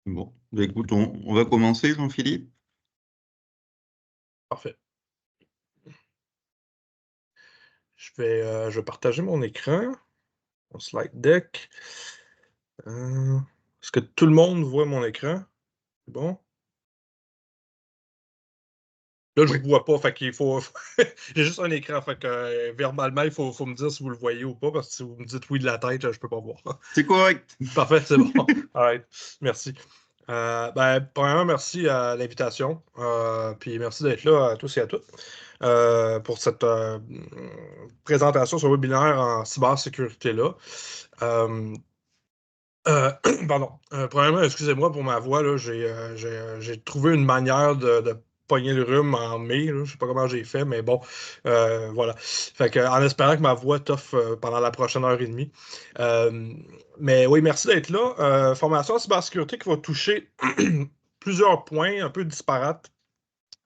Bon, bah, écoute, on va commencer, Jean-Philippe. Parfait. Je vais partager mon écran, mon slide deck. Est-ce que tout le monde voit mon écran? C'est bon? Là, je Oui. vous vois pas, fait qu'il faut j'ai juste un écran, fait que, verbalement, il faut me dire si vous le voyez ou pas, parce que si vous me dites oui de la tête, je peux pas voir. C'est correct. Parfait, c'est bon. Alright, merci. Premièrement, merci à l'invitation, puis merci d'être là à tous et à toutes, pour cette, présentation sur le webinaire en cybersécurité-là. Euh, Euh, pardon. Premièrement, excusez-moi pour ma voix, là. J'ai trouvé une manière de pogner le rhume en mai, là. Je sais pas comment j'ai fait, mais bon, voilà. Fait que, en espérant que ma voix toffe pendant la prochaine heure et demie. Euh, mais oui, merci d'être là. Formation en cybersécurité qui va toucher plusieurs points un peu disparates.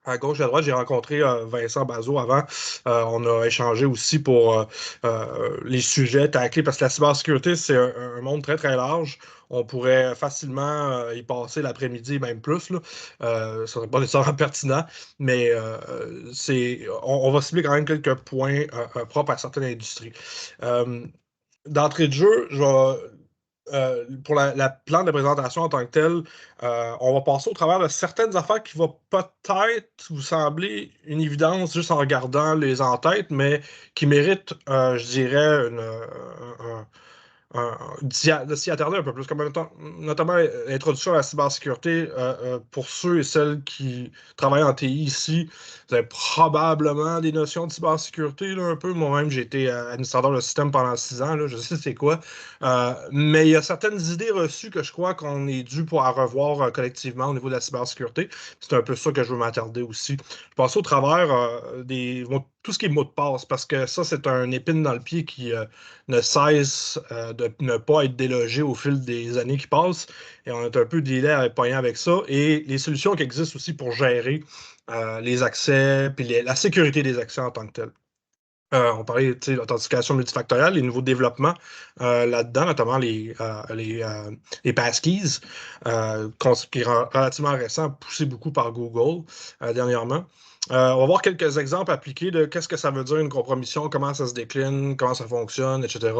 À gauche et à droite, j'ai rencontré Vincent Bazot avant. On a échangé aussi pour les sujets taclés parce que la cybersécurité, c'est un monde très, très large. On pourrait facilement y passer l'après-midi, même plus, là. Ça serait pas nécessairement pertinent, mais on va cibler quand même quelques points propres à certaines industries. Euh, D'entrée de jeu, pour la plan de présentation en tant que tel, on va passer au travers de certaines affaires qui vont peut-être vous sembler une évidence juste en regardant les en-têtes, mais qui méritent, je dirais, de s'y attarder un peu plus, comme notamment l'introduction à la cybersécurité pour ceux et celles qui travaillent en TI ici. Vous avez probablement des notions de cybersécurité, là, un peu. Moi-même, j'ai été administrateur de système pendant 6 ans, là, je sais c'est quoi. Mais il y a certaines idées reçues que je crois qu'on est dû pour à revoir collectivement au niveau de la cybersécurité. C'est un peu ça que je veux m'attarder aussi. Je passe au travers tout ce qui est mot de passe, parce que ça, c'est un épine dans le pied qui ne cesse de ne pas être délogé au fil des années qui passent. Et on est un peu délai à pogner avec ça. Et les solutions qui existent aussi pour gérer les accès, puis la sécurité des accès en tant que tel. On parlait de l'authentification multifactorielle, les nouveaux développements là-dedans, notamment les passkeys, qui est relativement récent, poussé beaucoup par Google dernièrement. On va voir quelques exemples appliqués de qu'est-ce que ça veut dire une compromission, comment ça se décline, comment ça fonctionne, etc.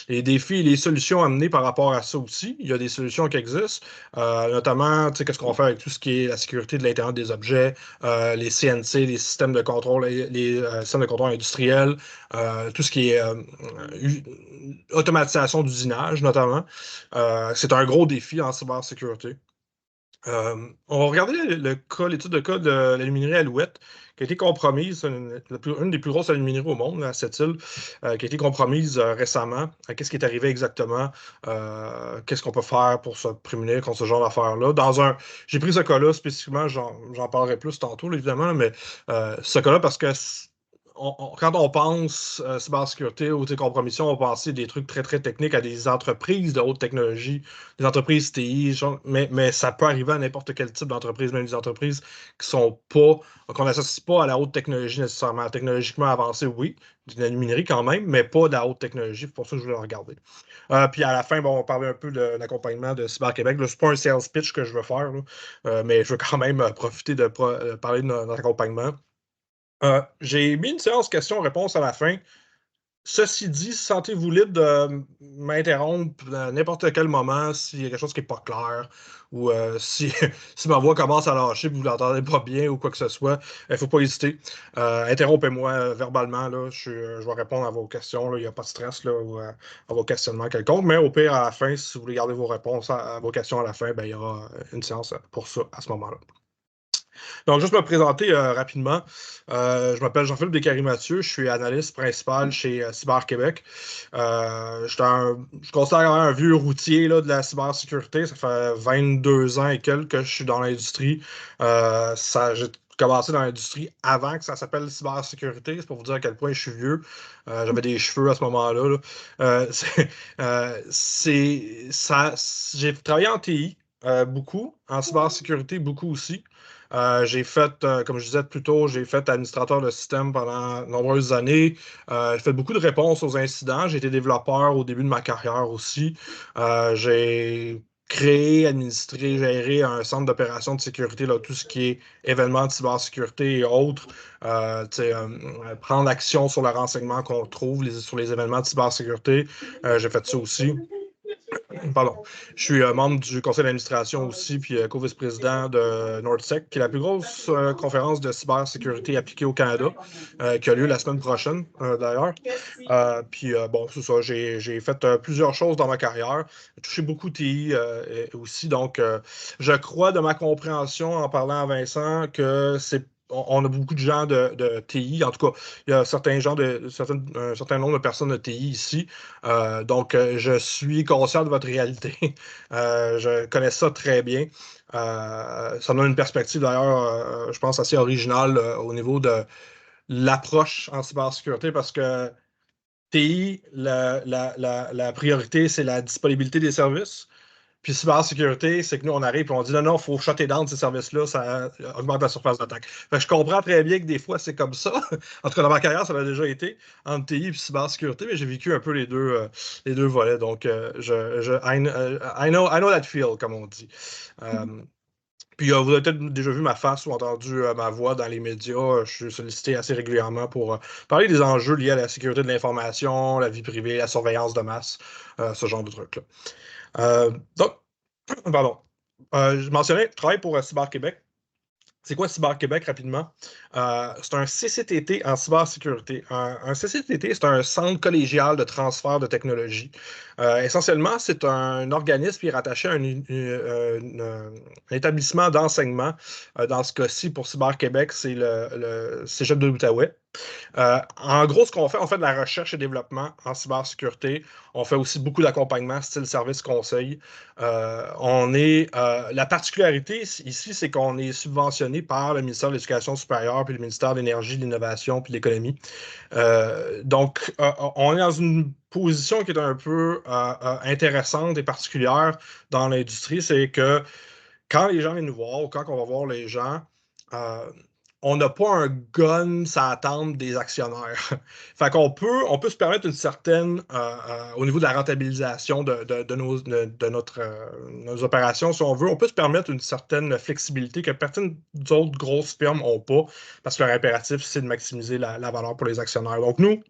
Les défis et les solutions amenées par rapport à ça aussi. Il y a des solutions qui existent, notamment, qu'est-ce qu'on va faire avec tout ce qui est la sécurité de l'Internet des objets, les CNC, les systèmes de contrôle, les systèmes de contrôle industriels, tout ce qui est automatisation d'usinage, notamment. C'est un gros défi en cybersécurité. On va regarder l'étude de cas de l'aluminerie Alouette, qui a été compromise, une des plus grosses alumineries au monde, à cette île, qui a été compromise récemment. Qu'est-ce qui est arrivé exactement? Qu'est-ce qu'on peut faire pour se prémunir contre ce genre d'affaires-là? J'ai pris ce cas-là spécifiquement, j'en parlerai plus tantôt, là, évidemment, mais ce cas-là parce que quand on pense cybersécurité ou compromission, on va penser des trucs très, très techniques à des entreprises de haute technologie, des entreprises TI, mais ça peut arriver à n'importe quel type d'entreprise, même des entreprises qui sont pas, qu'on n'associe pas à la haute technologie nécessairement. Technologiquement avancée, oui, d'une aluminerie quand même, mais pas de la haute technologie. C'est pour ça que je voulais regarder. Puis à la fin, bon, on va parler un peu de l'accompagnement de Cyber Québec. Là, c'est pas un sales pitch que je veux faire, là, mais je veux quand même profiter de parler de notre accompagnement. J'ai mis une séance questions-réponses à la fin. Ceci dit, sentez-vous libre de m'interrompre à n'importe quel moment s'il y a quelque chose qui n'est pas clair ou si, si ma voix commence à lâcher et que vous ne l'entendez pas bien ou quoi que ce soit. Il ne faut pas hésiter. Interrompez-moi verbalement. Là, je vais répondre à vos questions. Il n'y a pas de stress là, ou à vos questionnements quelconques. Mais au pire, à la fin, si vous voulez garder vos réponses à vos questions à la fin, ben, il y aura une séance pour ça à ce moment-là. Donc, juste me présenter rapidement. Je m'appelle Jean-Philippe Descaries-Mathieu. Je suis analyste principal chez Cyber Québec. Je considère quand même un vieux routier là, de la cybersécurité. Ça fait 22 ans et quelques que je suis dans l'industrie. J'ai commencé dans l'industrie avant que ça s'appelle cybersécurité. C'est pour vous dire à quel point je suis vieux. J'avais des cheveux à ce moment-là. Là. J'ai travaillé en TI. Beaucoup, en cybersécurité, beaucoup aussi. J'ai fait, comme je disais plus tôt, j'ai fait administrateur de système pendant de nombreuses années. J'ai fait beaucoup de réponses aux incidents. J'ai été développeur au début de ma carrière aussi. J'ai créer, administrer, gérer un centre d'opération de sécurité, là, tout ce qui est événements de cybersécurité et autres, prendre action sur le renseignement qu'on trouve sur les événements de cybersécurité. J'ai fait ça aussi. Pardon. Je suis membre du conseil d'administration aussi, puis co-vice-président de NordSec, qui est la plus grosse conférence de cybersécurité appliquée au Canada, qui a lieu la semaine prochaine, d'ailleurs. Puis bon, c'est ça, j'ai fait plusieurs choses dans ma carrière. J'ai touché beaucoup de TI aussi, donc je crois de ma compréhension en parlant à Vincent que on a beaucoup de gens de TI. En tout cas, il y a un certain nombre de personnes de TI ici. Donc, je suis conscient de votre réalité. Je connais ça très bien. Ça donne une perspective, d'ailleurs, je pense, assez originale au niveau de l'approche en cybersécurité parce que TI, la priorité, c'est la disponibilité des services. Puis cybersécurité, c'est que nous, on arrive et on dit non, non, il faut shutter down ces services-là, ça augmente la surface d'attaque. Fait que je comprends très bien que des fois, c'est comme ça. En tout cas, dans ma carrière, ça l'a déjà été entre TI et cybersécurité, mais j'ai vécu un peu les deux volets. Donc, I know that feel, comme on dit. Puis, vous avez peut-être déjà vu ma face ou entendu ma voix dans les médias. Je suis sollicité assez régulièrement pour parler des enjeux liés à la sécurité de l'information, la vie privée, la surveillance de masse, ce genre de trucs-là. Donc, pardon. Je mentionnais, je travaille pour Cyber-Québec. C'est quoi Cyber-Québec rapidement? C'est un CCTT en cybersécurité. Un CCTT, c'est un centre collégial de transfert de technologie. Essentiellement, c'est un organisme qui est rattaché à un établissement d'enseignement. Dans ce cas-ci, pour Cyber-Québec, c'est le Cégep de l'Outaouais. En gros, ce qu'on fait, on fait de la recherche et développement en cybersécurité. On fait aussi beaucoup d'accompagnement, style service conseil. La particularité ici, c'est qu'on est subventionné par le ministère de l'Éducation supérieure, puis le ministère de l'Énergie, de l'Innovation, puis de l'Économie. Donc, on est dans une position qui est un peu intéressante et particulière dans l'industrie. C'est que quand les gens viennent nous voir ou quand on va voir les gens, euh, on n'a pas un gun à attendre des actionnaire. Fait qu'on peut se permettre une certaine, au niveau de la rentabilisation nos opérations, si on veut, on peut se permettre une certaine flexibilité que certaines autres grosses firmes n'ont pas, parce que leur impératif, c'est de maximiser la valeur pour les actionnaires. Donc, nous,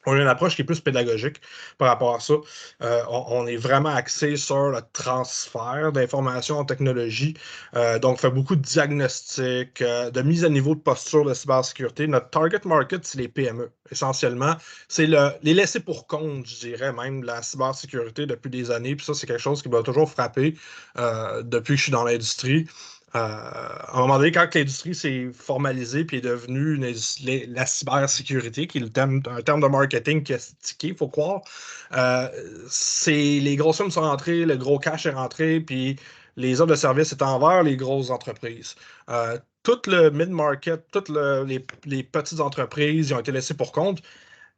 on a une approche qui est plus pédagogique par rapport à ça. On est vraiment axé sur le transfert d'informations en technologie. Donc, on fait beaucoup de diagnostics, de mise à niveau de posture de cybersécurité. Notre target market, c'est les PME. Essentiellement, c'est les laissés pour compte, je dirais, même de la cybersécurité depuis des années. Puis ça, c'est quelque chose qui m'a toujours frappé depuis que je suis dans l'industrie. À un moment donné, quand l'industrie s'est formalisée puis est devenue la cybersécurité, qui est un terme de marketing qui a stické, il faut croire, les grosses sommes sont rentrées, le gros cash est rentré, puis les offres de services étant envers les grosses entreprises. Tout le mid-market, toutes les petites entreprises, ils ont été laissés pour compte.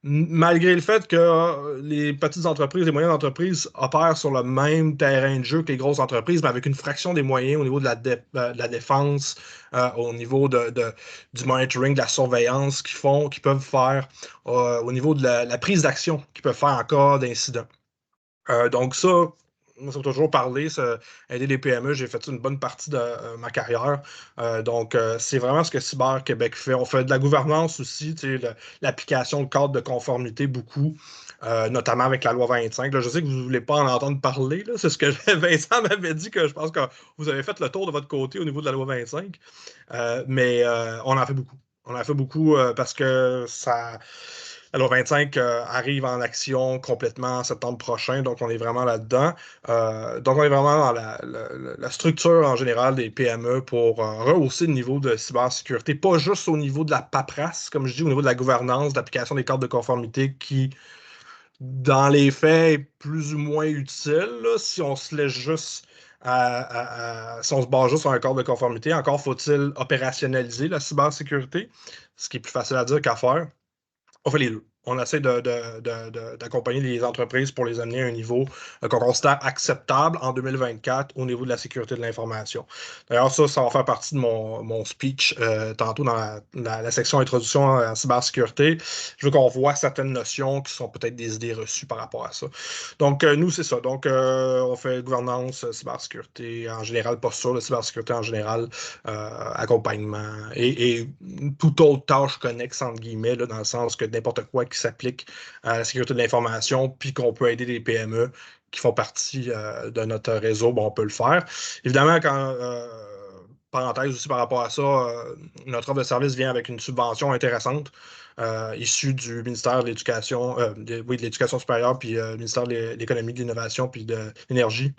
Malgré le fait que les petites entreprises, les moyennes entreprises opèrent sur le même terrain de jeu que les grosses entreprises, mais avec une fraction des moyens au niveau de la défense, au niveau du monitoring, de la surveillance qu'ils peuvent faire, au niveau de la prise d'action qu'ils peuvent faire en cas d'incident. Donc ça, moi, ça m'a toujours parlé, aider les PME. J'ai fait ça une bonne partie de ma carrière. Donc, c'est vraiment ce que Cyber Québec fait. On fait de la gouvernance aussi, l'application de cadre de conformité beaucoup, notamment avec la loi 25. Là, je sais que vous ne voulez pas en entendre parler. Là. C'est ce que Vincent m'avait dit, que je pense que vous avez fait le tour de votre côté au niveau de la loi 25. Mais on en fait beaucoup. On en fait beaucoup parce que la loi 25 arrive en action complètement en septembre prochain, donc on est vraiment là-dedans. Donc on est vraiment dans la structure en général des PME pour rehausser le niveau de cybersécurité, pas juste au niveau de la paperasse, comme je dis, au niveau de la gouvernance, d'application des cadres de conformité qui, dans les faits, est plus ou moins utile là, si on se laisse juste si on se base juste sur un cadre de conformité. Encore faut-il opérationnaliser la cybersécurité, ce qui est plus facile à dire qu'à faire. On fait les deux. on essaie d'accompagner les entreprises pour les amener à un niveau qu'on considère acceptable en 2024 au niveau de la sécurité de l'information. D'ailleurs, ça va faire partie de mon speech tantôt dans la section introduction à la cybersécurité. Je veux qu'on voit certaines notions qui sont peut-être des idées reçues par rapport à ça. Donc, nous, c'est ça. Donc, on fait gouvernance, cybersécurité en général, posture de cybersécurité en général, accompagnement et toute autre tâche connexe, entre guillemets, là, dans le sens que n'importe quoi qui s'applique à la sécurité de l'information, puis qu'on peut aider les PME qui font partie de notre réseau, bon, on peut le faire. Évidemment, parenthèse aussi par rapport à ça, notre offre de service vient avec une subvention intéressante issue du ministère de l'Éducation, de l'Éducation supérieure, puis ministère de l'Économie, de l'Innovation, puis de l'Énergie.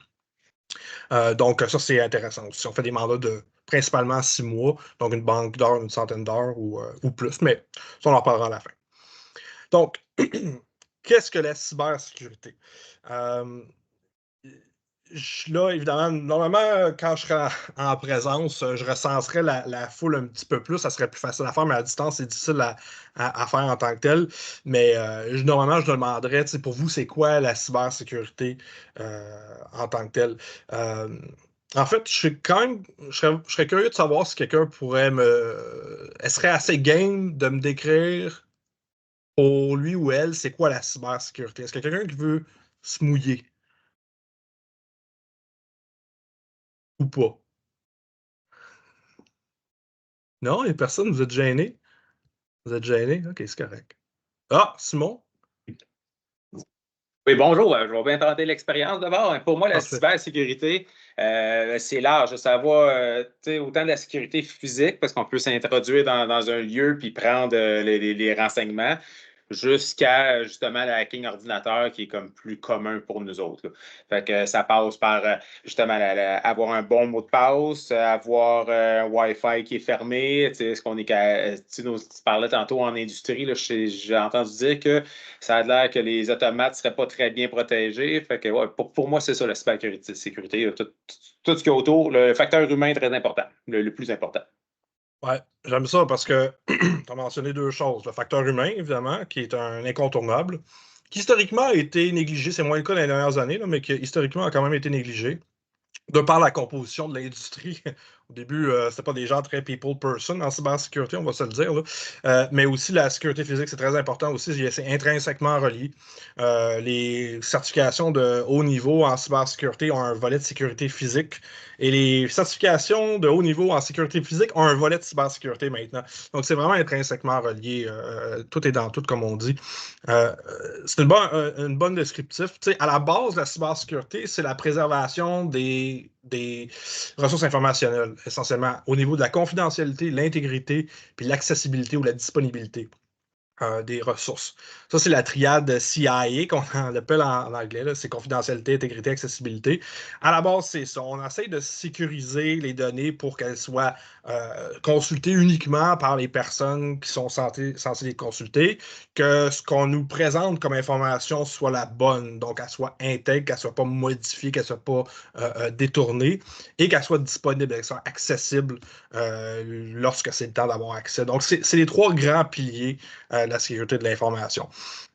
Donc, ça, c'est intéressant aussi. On fait des mandats de principalement 6 mois, donc une banque d'heures, une centaine d'heures ou plus, mais ça, on en reparlera à la fin. Donc, qu'est-ce que la cybersécurité? Là, évidemment, normalement, quand je serais en présence, je recenserais la foule un petit peu plus. Ça serait plus facile à faire, mais à distance, c'est difficile à faire en tant que tel. Mais normalement, je demanderais, pour vous, c'est quoi la cybersécurité en tant que tel? Euh, En fait, je suis quand même, je serais curieux de savoir si quelqu'un pourrait elle serait assez game de me décrire pour lui ou elle, c'est quoi la cybersécurité? Est-ce qu'il y a quelqu'un qui veut se mouiller ou pas? Non, il n'y a personne, vous êtes gêné? Vous êtes gêné? Ok, c'est correct. Ah, Simon? Oui, bonjour. Je vais bien tenter l'expérience d'abord. Pour moi, la Parfait. cybersécurité, c'est large. Ça va autant de la sécurité physique, parce qu'on peut s'introduire dans un lieu puis prendre les renseignements, jusqu'à justement le hacking ordinateur qui est comme plus commun pour nous autres, là. Fait que ça passe par justement avoir un bon mot de passe, avoir un Wi-Fi qui est fermé. Est-ce qu'on est tu parlais tantôt en industrie, là, j'ai entendu dire que ça a l'air que les automates ne seraient pas très bien protégés. Fait que ouais, pour moi, c'est ça la cybersécurité. Tout ce qui est autour, le facteur humain est très important, le plus important. Ouais, j'aime ça parce que tu as mentionné deux choses. Le facteur humain, évidemment, qui est un incontournable, qui historiquement a été négligé. C'est moins le cas dans les dernières années, là, mais qui historiquement a quand même été négligé. De par la composition de l'industrie, au début, c'était pas des gens très people person en cybersécurité, on va se le dire, là. Mais aussi la sécurité physique, c'est très important aussi, c'est intrinsèquement relié. Les certifications de haut niveau en cybersécurité ont un volet de sécurité physique et les certifications de haut niveau en sécurité physique ont un volet de cybersécurité maintenant. Donc, c'est vraiment intrinsèquement relié. Tout est dans tout, comme on dit. C'est une bonne descriptif. Tu sais, à la base, la cybersécurité, c'est la préservation des ressources informationnelles, essentiellement, au niveau de la confidentialité, l'intégrité, puis l'accessibilité ou la disponibilité des ressources. Ça, c'est la triade CIA qu'on l'appelle en anglais, là. C'est confidentialité, intégrité, accessibilité. À la base, c'est ça. On essaie de sécuriser les données pour qu'elles soient consultées uniquement par les personnes qui sont censées les consulter, que ce qu'on nous présente comme information soit la bonne, donc qu'elle soit intègre, qu'elle soit pas modifiée, qu'elle soit pas détournée, et qu'elle soit disponible, qu'elle soit accessible lorsque c'est le temps d'avoir accès. Donc, c'est les trois grands piliers la sécurité de l'information.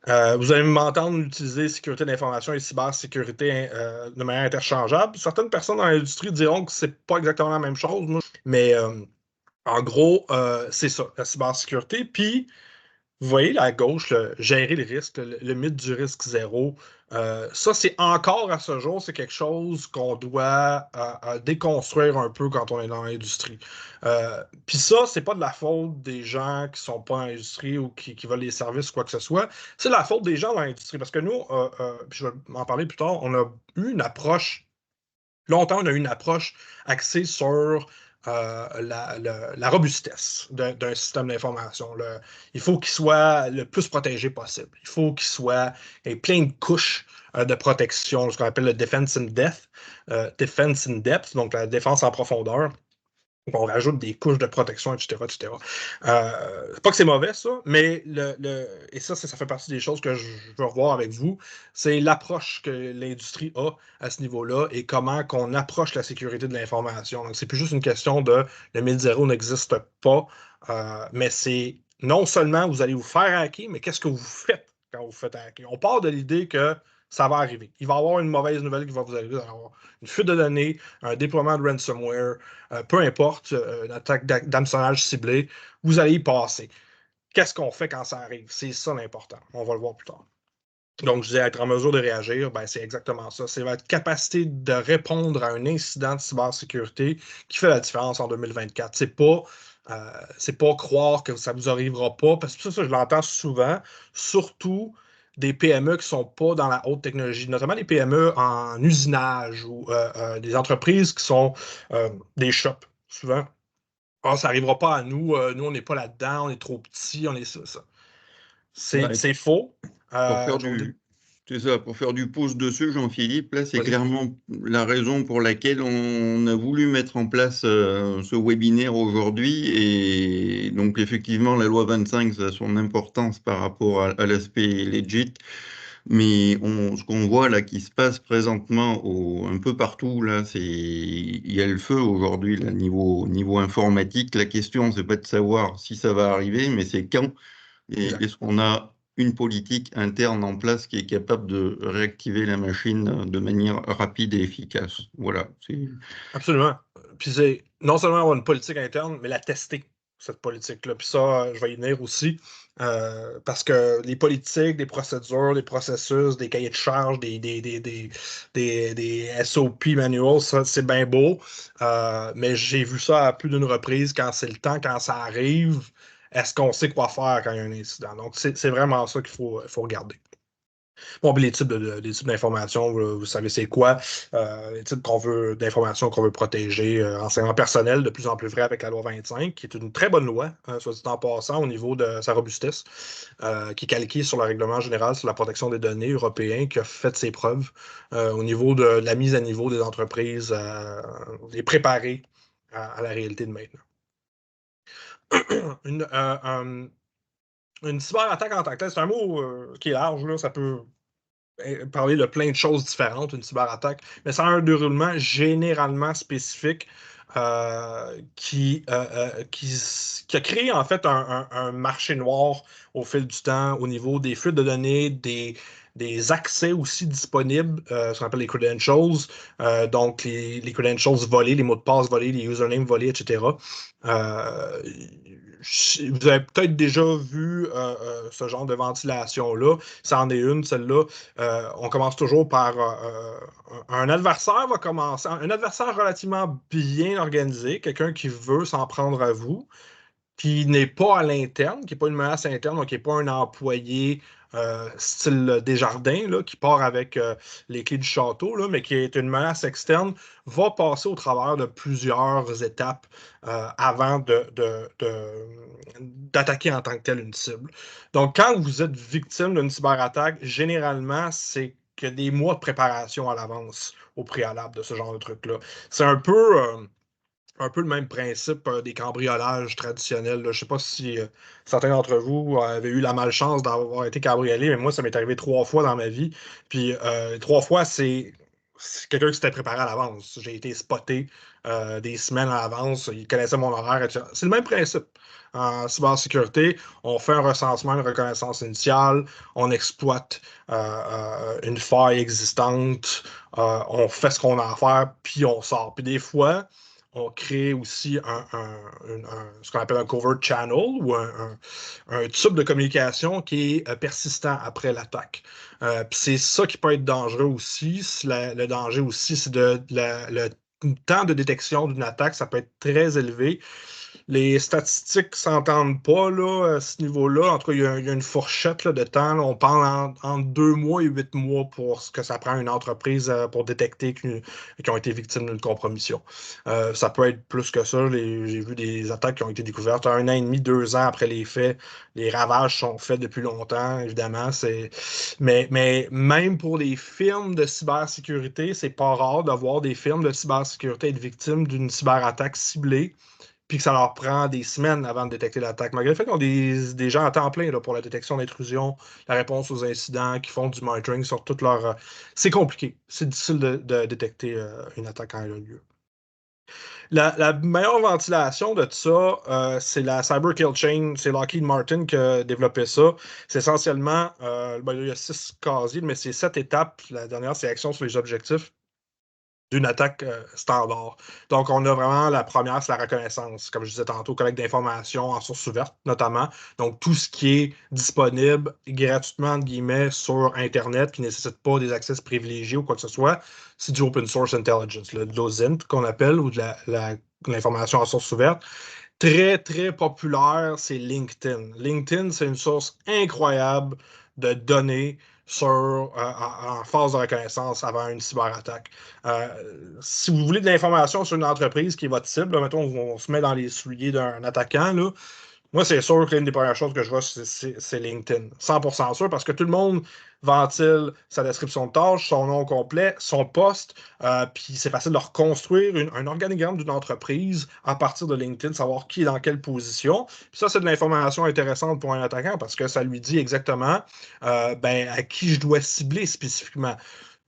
Vous allez m'entendre utiliser sécurité de l'information et cybersécurité de manière interchangeable. Certaines personnes dans l'industrie diront que c'est pas exactement la même chose, mais en gros, c'est ça, la cybersécurité. Puis, vous voyez, là, à gauche, gérer les risques, le mythe du risque zéro, ça, c'est encore à ce jour, c'est quelque chose qu'on doit déconstruire un peu quand on est dans l'industrie. Puis ça, c'est pas de la faute des gens qui sont pas dans l'industrie ou qui veulent les services ou quoi que ce soit. C'est la faute des gens dans l'industrie. Parce que nous, puis je vais en parler plus tard, on a eu une approche, longtemps, on a eu une approche axée sur la robustesse d'un système d'information. Il faut qu'il soit le plus protégé possible. Il faut ait plein de couches de protection, ce qu'on appelle le defense in depth, donc la défense en profondeur. Donc, on rajoute des couches de protection, etc., etc. C'est pas que c'est mauvais, ça, mais et ça fait partie des choses que je veux revoir avec vous, c'est l'approche que l'industrie a à ce niveau-là et comment qu'on approche la sécurité de l'information. Donc, c'est plus juste une question de le 1000 n'existe pas, mais c'est non seulement vous allez vous faire hacker, mais qu'est-ce que vous faites quand vous faites hacker? On part de l'idée que ça va arriver. Il va y avoir une mauvaise nouvelle qui va vous arriver. Il va y avoir une fuite de données, un déploiement de ransomware, peu importe, une attaque d'hameçonnage ciblé, vous allez y passer. Qu'est-ce qu'on fait quand ça arrive? C'est ça l'important. On va le voir plus tard. Donc, je disais être en mesure de réagir, ben, c'est exactement ça. C'est votre capacité de répondre à un incident de cybersécurité qui fait la différence en 2024. C'est pas croire que ça ne vous arrivera pas, parce que ça, je l'entends souvent, surtout des PME qui ne sont pas dans la haute technologie, notamment les PME en usinage ou des entreprises qui sont des shops, souvent. Ah, ça n'arrivera pas à nous, nous, on n'est pas là-dedans, on est trop petits, on est ça. Ouais, C'est faux. pour faire Je vais vous dire. c'est ça, pour faire du pouce dessus, Jean-Philippe, là, c'est Vas-y. clairement la raison pour laquelle on a voulu mettre en place ce webinaire aujourd'hui. Et donc, effectivement, la loi 25, ça a son importance par rapport à l'aspect legit. Mais ce qu'on voit là qui se passe présentement un peu partout, là, il y a le feu aujourd'hui, là, niveau informatique. La question, c'est pas de savoir si ça va arriver, mais c'est quand. Et Exact. est-ce qu'on a une politique interne en place qui est capable de réactiver la machine de manière rapide et efficace? Voilà. Absolument. Puis c'est non seulement avoir une politique interne, mais la tester, cette politique-là. Puis ça, je vais y venir aussi. Parce que les politiques, des procédures, des processus, des cahiers de charges, des SOP manuals, ça, c'est bien beau. Mais j'ai vu ça à plus d'une reprise quand c'est le temps, quand ça arrive. Est-ce qu'on sait quoi faire quand il y a un incident? Donc, c'est vraiment ça qu'il faut regarder. Bon, puis les types d'informations, vous savez c'est quoi? Les types d'informations qu'on veut protéger. Renseignement personnel, de plus en plus vrai avec la loi 25, qui est une très bonne loi, soit dit en passant, au niveau de sa robustesse, qui est calquée sur le règlement général sur la protection des données européen, qui a fait ses preuves au niveau de la mise à niveau des entreprises, les préparer à la réalité de maintenant. Une, une cyberattaque en tant que telle, c'est un mot qui est large, là, ça peut parler de plein de choses différentes, une cyberattaque, mais ça a un déroulement généralement spécifique qui a créé en fait un marché noir au fil du temps au niveau des fuites de données, des accès aussi disponibles, ce qu'on appelle les credentials, donc les credentials volés, les mots de passe volés, les usernames volés, etc. Euh, Vous avez peut-être déjà vu ce genre de ventilation-là. Ça en est une, celle-là. On commence toujours par un adversaire va commencer, un adversaire relativement bien organisé, quelqu'un qui veut s'en prendre à vous, qui n'est pas à l'interne, qui n'est pas une menace interne, donc qui n'est pas un employé style Desjardins, là, qui part avec les clés du château, là, mais qui est une menace externe, va passer au travers de plusieurs étapes avant d'attaquer en tant que tel une cible. Donc, quand vous êtes victime d'une cyberattaque, généralement, c'est que des mois de préparation à l'avance au préalable de ce genre de truc-là. C'est un peu le même principe des cambriolages traditionnels, là. Je ne sais pas si certains d'entre vous avaient eu la malchance d'avoir été cambriolé, mais moi, ça m'est arrivé 3 fois dans ma vie. Puis 3 fois, c'est quelqu'un qui s'était préparé à l'avance. J'ai été spoté des semaines à l'avance. Il connaissait mon horaire, etc. C'est le même principe. En cybersécurité, on fait un recensement, une reconnaissance initiale, on exploite une faille existante, on fait ce qu'on a à faire, puis on sort. Puis des fois, on crée aussi ce qu'on appelle un covert channel ou un tube de communication qui est persistant après l'attaque. Puis c'est ça qui peut être dangereux aussi. Le danger aussi, c'est le temps de détection d'une attaque, ça peut être très élevé. Les statistiques ne s'entendent pas là, à ce niveau-là. En tout cas, il y a une fourchette là, de temps. Là. On parle entre 2 mois et 8 mois pour ce que ça prend une entreprise pour détecter qu'ils ont été victimes d'une compromission. Ça peut être plus que ça. J'ai vu des attaques qui ont été découvertes 1 an et demi, 2 ans après les faits. Les ravages sont faits depuis longtemps, évidemment. Mais même pour les firmes de cybersécurité, c'est pas rare de voir des firmes de cybersécurité être victimes d'une cyberattaque ciblée puis que ça leur prend des semaines avant de détecter l'attaque. Malgré le fait qu'ils ont des gens à temps plein là, pour la détection d'intrusion, la réponse aux incidents, qui font du monitoring sur toute leur... c'est compliqué. C'est difficile de détecter une attaque quand elle a lieu. La meilleure ventilation de tout ça, c'est la Cyber Kill Chain. C'est Lockheed Martin qui a développé ça. C'est essentiellement, il y a 6 casiers, mais c'est 7 étapes. La dernière, c'est action sur les objectifs d'une attaque standard. Donc, on a vraiment la première, c'est la reconnaissance. Comme je disais tantôt, collecte d'informations en source ouverte, notamment. Donc, tout ce qui est disponible gratuitement, entre guillemets, sur Internet, qui ne nécessite pas des accès privilégiés ou quoi que ce soit, c'est du open source intelligence, de l'OSINT qu'on appelle, ou de l'information en source ouverte. Très, très populaire, c'est LinkedIn. LinkedIn, c'est une source incroyable de données en phase de reconnaissance avant une cyberattaque. Si vous voulez de l'information sur une entreprise qui est votre cible, là, mettons, on se met dans les souliers d'un attaquant, là, moi, c'est sûr que l'une des premières choses que je vois, c'est LinkedIn. 100% sûr, parce que tout le monde ventile sa description de tâche, son nom complet, son poste, puis c'est facile de reconstruire un organigramme d'une entreprise à partir de LinkedIn, savoir qui est dans quelle position. Puis ça, c'est de l'information intéressante pour un attaquant parce que ça lui dit exactement à qui je dois cibler spécifiquement.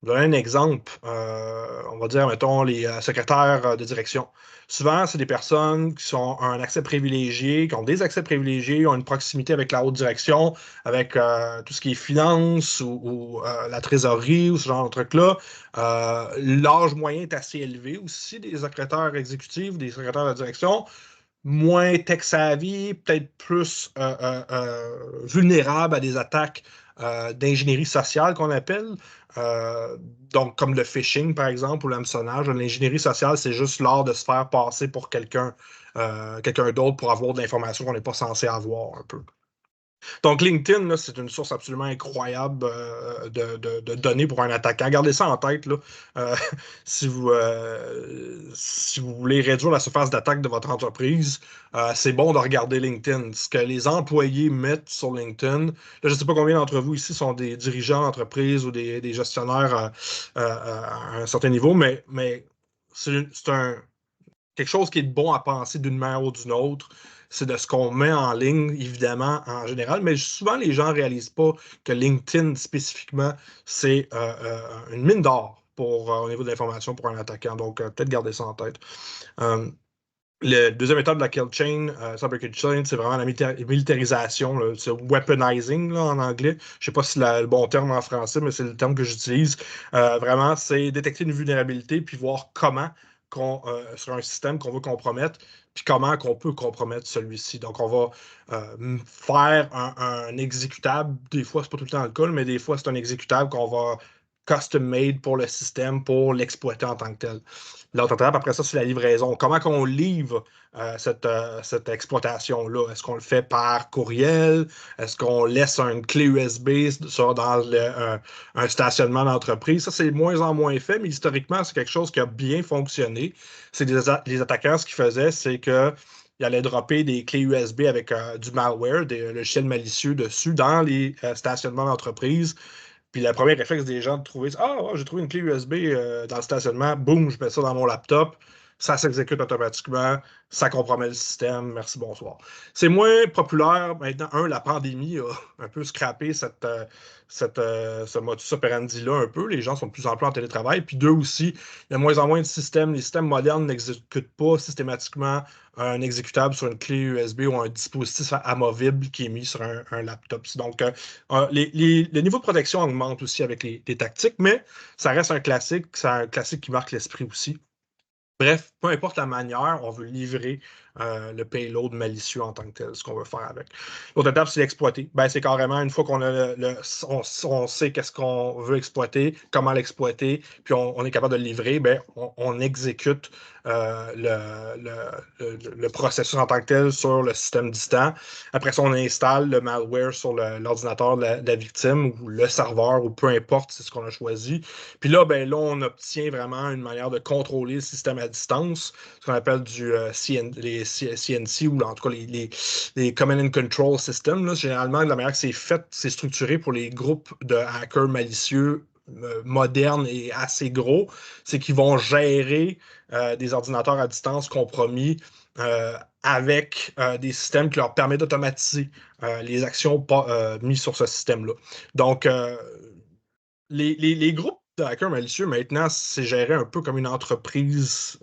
Je vais donner un exemple. On va dire, mettons, les secrétaires de direction. Souvent, c'est des personnes qui ont un accès privilégié, qui ont des accès privilégiés, ont une proximité avec la haute direction, avec tout ce qui est finance ou la trésorerie ou ce genre de trucs-là. L'âge moyen est assez élevé aussi des secrétaires exécutifs, des secrétaires de direction. Moins tech-savvy, peut-être plus vulnérable à des attaques d'ingénierie sociale qu'on appelle. Donc, comme le phishing, par exemple, ou l'hameçonnage. L'ingénierie sociale, c'est juste l'art de se faire passer pour quelqu'un d'autre pour avoir de l'information qu'on n'est pas censé avoir un peu. Donc, LinkedIn, là, c'est une source absolument incroyable de données pour un attaquant. Gardez ça en tête là. Euh, si vous voulez réduire la surface d'attaque de votre entreprise, c'est bon de regarder LinkedIn. Ce que les employés mettent sur LinkedIn, là, je ne sais pas combien d'entre vous ici sont des dirigeants d'entreprise ou des gestionnaires à un certain niveau, mais c'est quelque chose qui est bon à penser d'une manière ou d'une autre. C'est de ce qu'on met en ligne, évidemment, en général, mais souvent, les gens ne réalisent pas que LinkedIn, spécifiquement, c'est une mine d'or au niveau de l'information pour un attaquant. Donc, peut-être garder ça en tête. Le deuxième étape de la kill chain, Cyber Kill Chain, c'est vraiment la militarisation, là, c'est weaponizing là, en anglais. Je ne sais pas si c'est le bon terme en français, mais c'est le terme que j'utilise. Vraiment, c'est détecter une vulnérabilité puis voir comment sur un système qu'on veut compromettre, puis comment qu'on peut compromettre celui-ci. Donc, on va faire un exécutable. Des fois, c'est pas tout le temps le cas, mais des fois, c'est un exécutable qu'on va custom-made pour le système, pour l'exploiter en tant que tel. L'autre étape, après ça, c'est la livraison. Comment qu'on livre cette exploitation-là? Est-ce qu'on le fait par courriel? Est-ce qu'on laisse une clé USB dans un stationnement d'entreprise? Ça, c'est de moins en moins fait, mais historiquement, c'est quelque chose qui a bien fonctionné. C'est les attaquants, ce qu'ils faisaient, c'est que ils allaient dropper des clés USB avec du malware, des logiciels malicieux dessus dans les stationnements d'entreprise. Puis le premier réflexe des gens de trouver, j'ai trouvé une clé USB dans le stationnement, boum, je mets ça dans mon laptop, ça s'exécute automatiquement, ça compromet le système, merci, bonsoir. C'est moins populaire maintenant. La pandémie a un peu scrappé ce modus operandi-là un peu. Les gens sont de plus en plus en télétravail. Puis deux aussi, il y a de moins en moins de systèmes. Les systèmes modernes n'exécutent pas systématiquement un exécutable sur une clé USB ou un dispositif amovible qui est mis sur un laptop. Donc, le niveau de protection augmente aussi avec les tactiques, mais ça reste un classique. C'est un classique qui marque l'esprit aussi. Bref, peu importe la manière, on veut livrer le payload malicieux en tant que tel, ce qu'on veut faire avec. L'autre étape, c'est l'exploiter. C'est carrément une fois qu'on a on sait qu'est-ce qu'on veut exploiter, comment l'exploiter, puis on est capable de le livrer, on exécute le processus en tant que tel sur le système distant. Après ça, on installe le malware sur l'ordinateur de la victime ou le serveur ou peu importe, c'est ce qu'on a choisi. Puis là, on obtient vraiment une manière de contrôler le système à distance, ce qu'on appelle les CNC ou en tout cas les Command and Control Systems. Là, généralement, la manière que c'est fait, c'est structuré pour les groupes de hackers malicieux modernes et assez gros, c'est qu'ils vont gérer des ordinateurs à distance compromis avec des systèmes qui leur permettent d'automatiser les actions mises sur ce système-là. Donc, les groupes de hackers malicieux, maintenant, c'est géré un peu comme une entreprise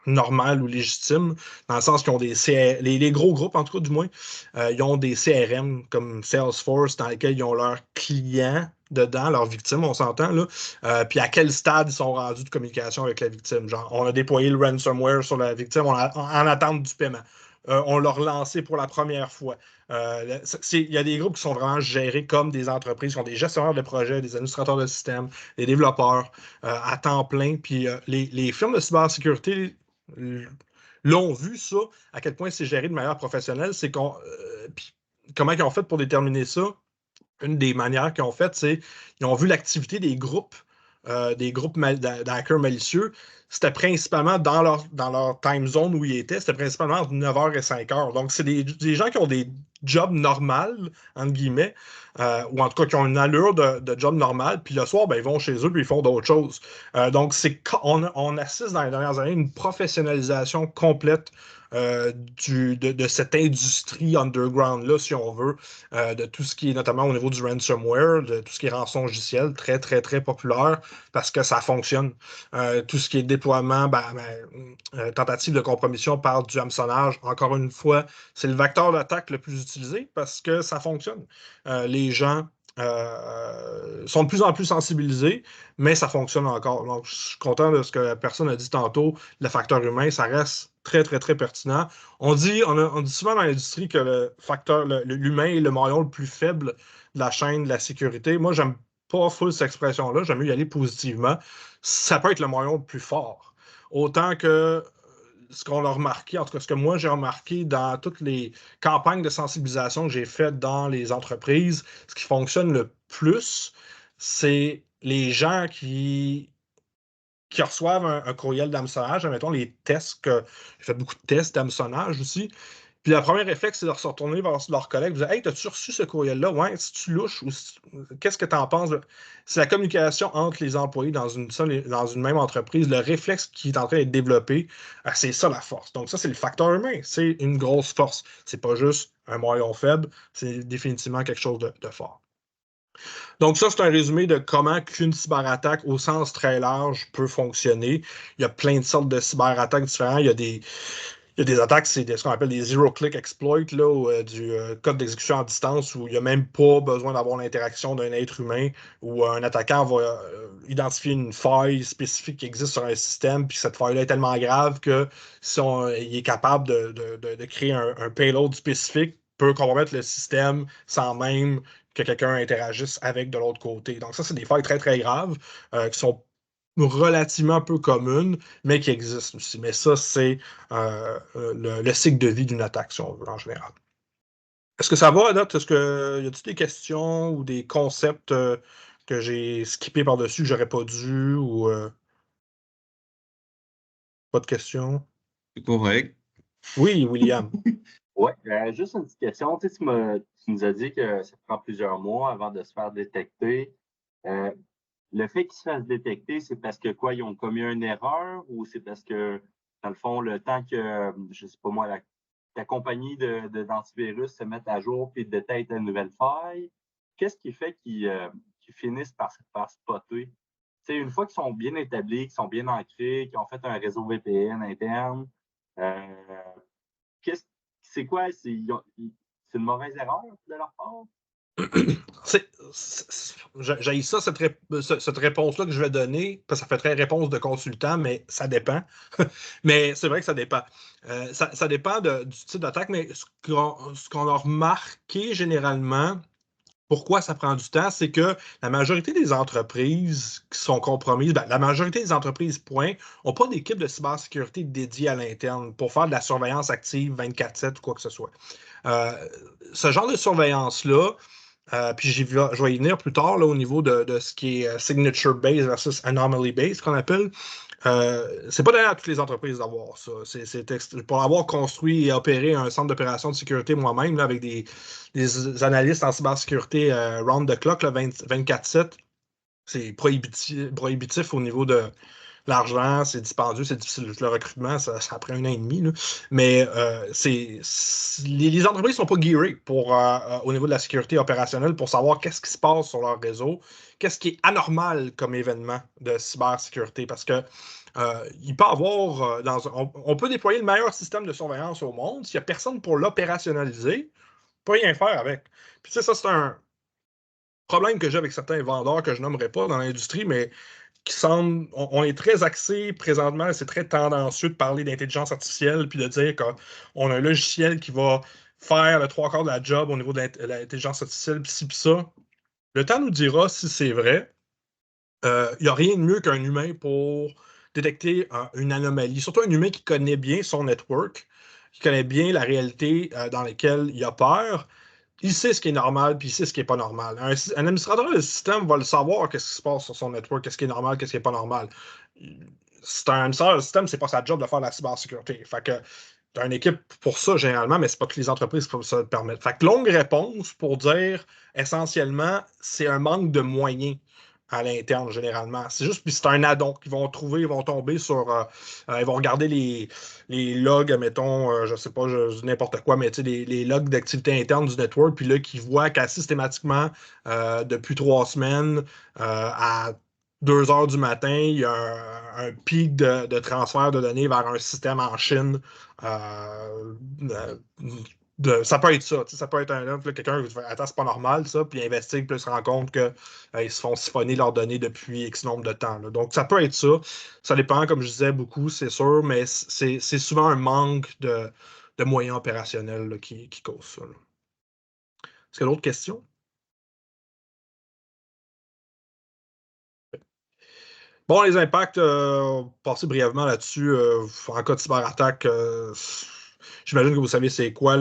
normales ou légitimes, dans le sens qu'ils ont des les gros groupes, en tout cas du moins, ils ont des CRM comme Salesforce dans lesquels ils ont leurs clients dedans, leurs victimes, on s'entend, là. Puis à quel stade ils sont rendus de communication avec la victime. Genre, on a déployé le ransomware sur la victime en attente du paiement. On l'a relancé pour la première fois. Il y a des groupes qui sont vraiment gérés comme des entreprises, qui ont des gestionnaires de projets, des administrateurs de systèmes, des développeurs à temps plein. Puis les firmes de cybersécurité l'ont vu, ça, à quel point c'est géré de manière professionnelle. Puis comment ils ont fait pour déterminer ça? Une des manières qu'ils ont fait, c'est qu'ils ont vu l'activité des groupes d'hackers malicieux. C'était principalement dans leur time zone où ils étaient, c'était principalement entre 9h et 5h. Donc, c'est des gens qui ont des jobs normales, entre guillemets, ou en tout cas qui ont une allure de job normal, puis le soir, ben, ils vont chez eux puis ils font d'autres choses. Donc, on assiste dans les dernières années à une professionnalisation complète de cette industrie underground-là, si on veut, de tout ce qui est notamment au niveau du ransomware, de tout ce qui est rançongiciel, très, très, très populaire parce que ça fonctionne. Tout ce qui est déploiement, tentative de compromission par du hameçonnage, encore une fois, c'est le vecteur d'attaque le plus utilisé parce que ça fonctionne. Les gens sont de plus en plus sensibilisés, mais ça fonctionne encore. Donc, je suis content de ce que la personne a dit tantôt. Le facteur humain, ça reste très, très, très pertinent. On dit souvent dans l'industrie que l'humain est le maillon le plus faible de la chaîne de la sécurité. Moi, j'aime pas full cette expression-là. J'aime mieux y aller positivement. Ça peut être le maillon le plus fort. Autant que ce qu'on a remarqué, en tout cas ce que moi j'ai remarqué dans toutes les campagnes de sensibilisation que j'ai faites dans les entreprises, ce qui fonctionne le plus, c'est les gens qui reçoivent un courriel d'hameçonnage. Admettons les tests, j'ai fait beaucoup de tests d'hameçonnage aussi. Puis le premier réflexe, c'est de se retourner vers leurs collègues et de dire Hey, t'as-tu reçu ce courriel-là? Ouais, si tu louches ou qu'est-ce que tu en penses? C'est la communication entre les employés dans une même entreprise, le réflexe qui est en train d'être développé, c'est ça la force. Donc, ça, c'est le facteur humain. C'est une grosse force. C'est pas juste un maillon faible, c'est définitivement quelque chose de fort. Donc, ça, c'est un résumé de comment qu'une cyberattaque au sens très large peut fonctionner. Il y a plein de sortes de cyberattaques différentes. Il y a des attaques, c'est ce qu'on appelle des zero-click exploits, là, ou du code d'exécution à distance, où il n'y a même pas besoin d'avoir l'interaction d'un être humain, où un attaquant va identifier une faille spécifique qui existe sur un système, puis cette faille-là est tellement grave que si il est capable de créer un payload spécifique, peut compromettre le système sans même que quelqu'un interagisse avec de l'autre côté. Donc ça, c'est des failles très, très graves qui sont relativement peu communes, mais qui existent aussi. Mais ça, c'est le cycle de vie d'une attaque, si on veut, en général. Est-ce que ça va, Adot? Y a-t-il des questions ou des concepts que j'ai skippés par-dessus que j'aurais pas dû ou pas de questions? C'est correct. Oui, William. Oui, juste une petite question. Tu sais, tu nous as dit que ça prend plusieurs mois avant de se faire détecter. Le fait qu'ils se fassent détecter, c'est parce que quoi, ils ont commis une erreur ou c'est parce que, dans le fond, le temps que, je sais pas moi, ta compagnie d'antivirus se mette à jour et détecte une nouvelle faille, qu'est-ce qui fait qu'ils finissent par se faire spotter? Tu sais, une fois qu'ils sont bien établis, qu'ils sont bien ancrés, qu'ils ont fait un réseau VPN interne, c'est quoi? C'est une mauvaise erreur de leur part? J'ai ça, cette réponse-là que je vais donner, parce que ça fait très réponse de consultant, mais ça dépend. Mais c'est vrai que ça dépend. Ça dépend du type d'attaque, mais ce qu'on a remarqué généralement, pourquoi ça prend du temps, c'est que la majorité des entreprises qui sont compromises, la majorité des entreprises, point, n'ont pas d'équipe de cybersécurité dédiée à l'interne pour faire de la surveillance active 24/7 ou quoi que ce soit. Ce genre de surveillance-là, puis je vais y venir plus tard là, au niveau de ce qui est signature-based versus anomaly-based, qu'on appelle. C'est pas donné à toutes les entreprises d'avoir ça. Pour avoir construit et opéré un centre d'opération de sécurité moi-même, là, avec des analystes en cybersécurité round the clock, 24/7, c'est prohibitif au niveau de l'argent, c'est dispendieux, c'est difficile. Le recrutement, ça prend 1 an et demi. Là. Mais les entreprises ne sont pas gearées au niveau de la sécurité opérationnelle pour savoir qu'est-ce qui se passe sur leur réseau, qu'est-ce qui est anormal comme événement de cybersécurité. Parce que il peut avoir, on peut déployer le meilleur système de surveillance au monde. S'il n'y a personne pour l'opérationnaliser, on ne peut rien faire avec. Puis tu sais, ça, c'est un problème que j'ai avec certains vendeurs que je nommerai pas dans l'industrie, mais qui semble, on est très axé présentement, c'est très tendancieux de parler d'intelligence artificielle puis de dire qu'on a un logiciel qui va faire le 3/4 de la job au niveau de l'intelligence artificielle, puis ci, puis ça. Le temps nous dira si c'est vrai. Il n'y a rien de mieux qu'un humain pour détecter une anomalie. Surtout un humain qui connaît bien son network, qui connaît bien la réalité dans laquelle il opère. Il sait ce qui est normal, puis il sait ce qui n'est pas normal. Un administrateur de système va le savoir, qu'est-ce qui se passe sur son network, qu'est-ce qui est normal, qu'est-ce qui n'est pas normal. C'est un administrateur de système, c'est pas sa job de faire la cybersécurité. Fait que tu as une équipe pour ça, généralement, mais c'est pas toutes les entreprises qui peuvent se le permettre. Fait que longue réponse pour dire, essentiellement, c'est un manque de moyens à l'interne, généralement. C'est juste, puis c'est un addon qu'ils vont trouver, ils vont tomber sur... ils vont regarder les logs, mettons, je sais pas, n'importe quoi, mais tu sais, les logs d'activité interne du network, puis là, qui voient qu'à systématiquement, depuis 3 semaines, à 2 heures du matin, il y a un pic de transfert de données vers un système en Chine. Ça peut être ça. Ça peut être quelqu'un qui fait attends, c'est pas normal, ça, puis il investigue, puis il se rend compte qu'ils se font siphonner leurs données depuis X nombre de temps. Là. Donc, ça peut être ça. Ça dépend, comme je disais, beaucoup, c'est sûr, mais c'est souvent un manque de moyens opérationnels là, qui cause ça. Là. Est-ce qu'il y a d'autres questions? Bon, les impacts, passer brièvement là-dessus, en cas de cyberattaque, j'imagine que vous savez c'est quoi.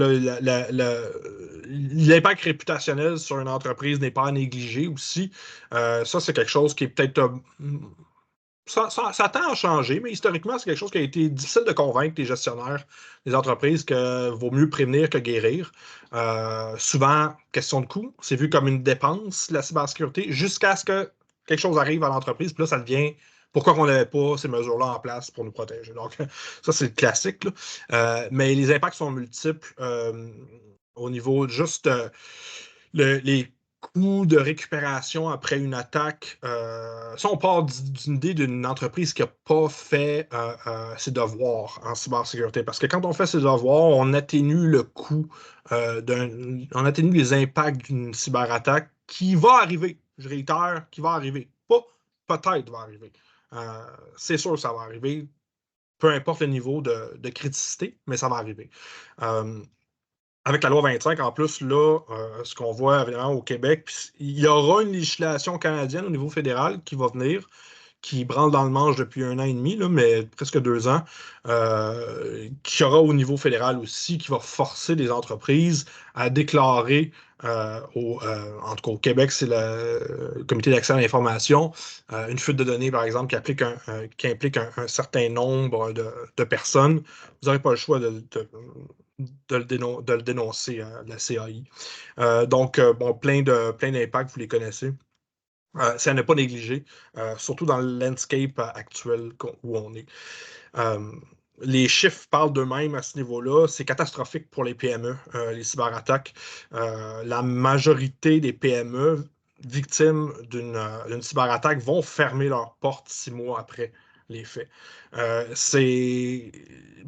L'impact réputationnel sur une entreprise n'est pas à négliger aussi. Ça, c'est quelque chose qui est peut-être... ça tend à changer, mais historiquement, c'est quelque chose qui a été difficile de convaincre les gestionnaires des entreprises que vaut mieux prévenir que guérir. Souvent, question de coût, c'est vu comme une dépense, la cybersécurité, jusqu'à ce que quelque chose arrive à l'entreprise, puis là, ça devient pourquoi on n'avait pas ces mesures-là en place pour nous protéger. Donc, ça, c'est le classique. Mais les impacts sont multiples au niveau juste les coûts de récupération après une attaque. Ça, on part d'une idée d'une entreprise qui n'a pas fait ses devoirs en cybersécurité. Parce que quand on fait ses devoirs, on atténue le coût, on atténue les impacts d'une cyberattaque qui va arriver. Je réitère, qui va arriver. Pas peut-être va arriver. C'est sûr que ça va arriver. Peu importe le niveau de criticité, mais ça va arriver. Avec la loi 25, en plus, là, ce qu'on voit évidemment au Québec, il y aura une législation canadienne au niveau fédéral qui va venir, qui branle dans le manche depuis 1 an et demi, là, mais presque 2 ans, qui aura au niveau fédéral aussi, qui va forcer les entreprises à déclarer, en tout cas au Québec, c'est le Comité d'accès à l'information, une fuite de données, par exemple, qui implique un certain nombre de personnes. Vous n'aurez pas le choix de le dénoncer à la CAI. Donc, bon, plein d'impacts, vous les connaissez. C'est à ne pas négliger, surtout dans le landscape actuel où on est. Les chiffres parlent d'eux-mêmes à ce niveau-là. C'est catastrophique pour les PME, les cyberattaques. La majorité des PME victimes d'une cyberattaque vont fermer leurs portes 6 mois après les faits.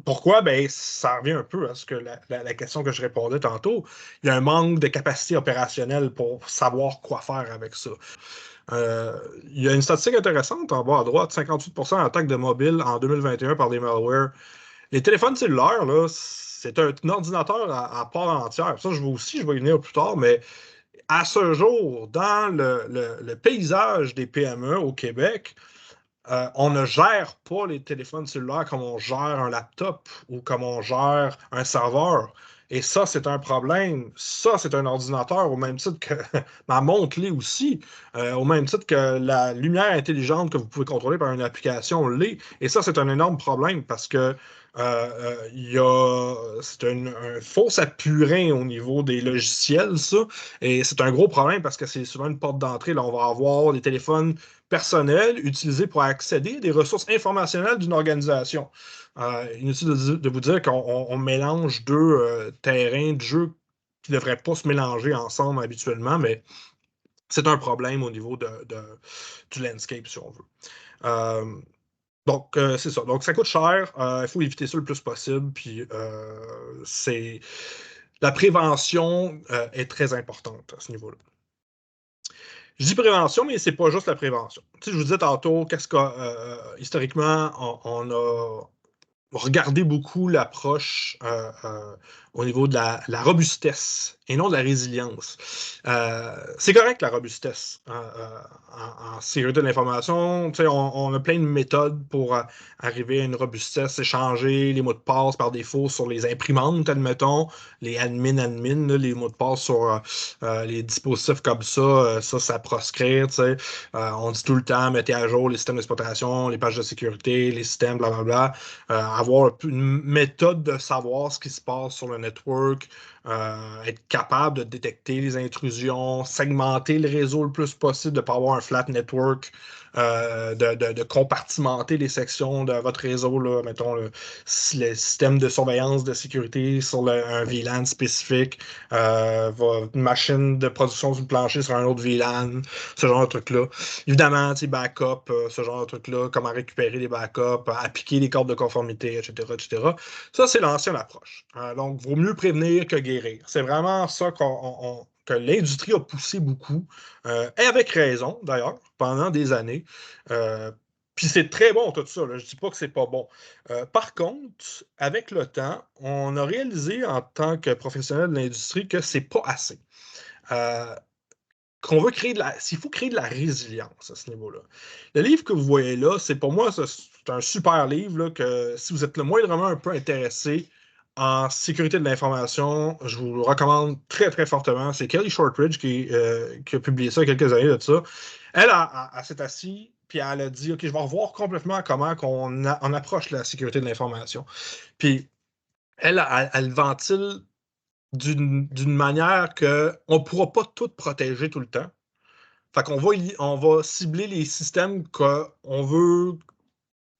Pourquoi? Ben, ça revient un peu à ce que la question que je répondais tantôt. Il y a un manque de capacité opérationnelle pour savoir quoi faire avec ça. Il y a une statistique intéressante en bas à droite, 58% d'attaques de mobile en 2021 par des malwares. Les téléphones cellulaires, là, c'est un ordinateur à part entière. Ça, je vais y venir plus tard, mais à ce jour, dans le paysage des PME au Québec, on ne gère pas les téléphones cellulaires comme on gère un laptop ou comme on gère un serveur. Et ça, c'est un problème. Ça, c'est un ordinateur au même titre que ma montre-l'est aussi, au même titre que la lumière intelligente que vous pouvez contrôler par une application l'est. Et ça, c'est un énorme problème parce que c'est un faux apurin au niveau des logiciels, ça. Et c'est un gros problème parce que c'est souvent une porte d'entrée. Là, on va avoir des téléphones personnel utilisé pour accéder à des ressources informationnelles d'une organisation. Inutile de vous dire qu'on mélange deux terrains de jeu qui ne devraient pas se mélanger ensemble habituellement, mais c'est un problème au niveau du landscape, si on veut. Donc, c'est ça. Donc, ça coûte cher. Il faut éviter ça le plus possible. Puis, la prévention est très importante à ce niveau-là. Je dis prévention, mais c'est pas juste la prévention. Tu sais, je vous disais tantôt, historiquement, on a regardé beaucoup l'approche au niveau de la robustesse et non de la résilience. C'est correct, la robustesse en sécurité de l'information. Tu sais, on a plein de méthodes pour arriver à une robustesse, échanger les mots de passe par défaut sur les imprimantes, admettons, les admin, là, les mots de passe sur les dispositifs comme ça proscrire. Tu sais. On dit tout le temps, mettez à jour les systèmes d'exploitation, les pages de sécurité, les systèmes, blablabla. Avoir une méthode de savoir ce qui se passe sur le network, être capable de détecter les intrusions, segmenter le réseau le plus possible, de ne pas avoir un flat network, de compartimenter les sections de votre réseau, là, mettons le système de surveillance de sécurité sur un VLAN spécifique, une machine de production sur le plancher sur un autre VLAN, ce genre de truc-là. Évidemment, backup, ce genre de truc-là, comment récupérer les backups, appliquer les cordes de conformité, etc., etc. Ça, c'est l'ancienne approche. Donc, il vaut mieux prévenir que guérir. C'est vraiment ça que l'industrie a poussé beaucoup, et avec raison, d'ailleurs, pendant des années. Puis c'est très bon, tout ça. Là. Je ne dis pas que c'est pas bon. Par contre, avec le temps, on a réalisé en tant que professionnel de l'industrie que c'est pas assez. Qu'on veut créer s'il faut créer de la résilience à ce niveau-là. Le livre que vous voyez là, c'est pour moi, c'est un super livre là, que si vous êtes le moindrement un peu intéressé en sécurité de l'information, je vous le recommande très, très fortement. C'est Kelly Shortridge qui a publié ça il y a quelques années de ça. Elle s'est assise, puis elle a dit, OK, je vais revoir complètement comment on approche la sécurité de l'information. Puis elle ventile d'une manière qu'on ne pourra pas tout protéger tout le temps. Fait qu'on on va cibler les systèmes qu'on veut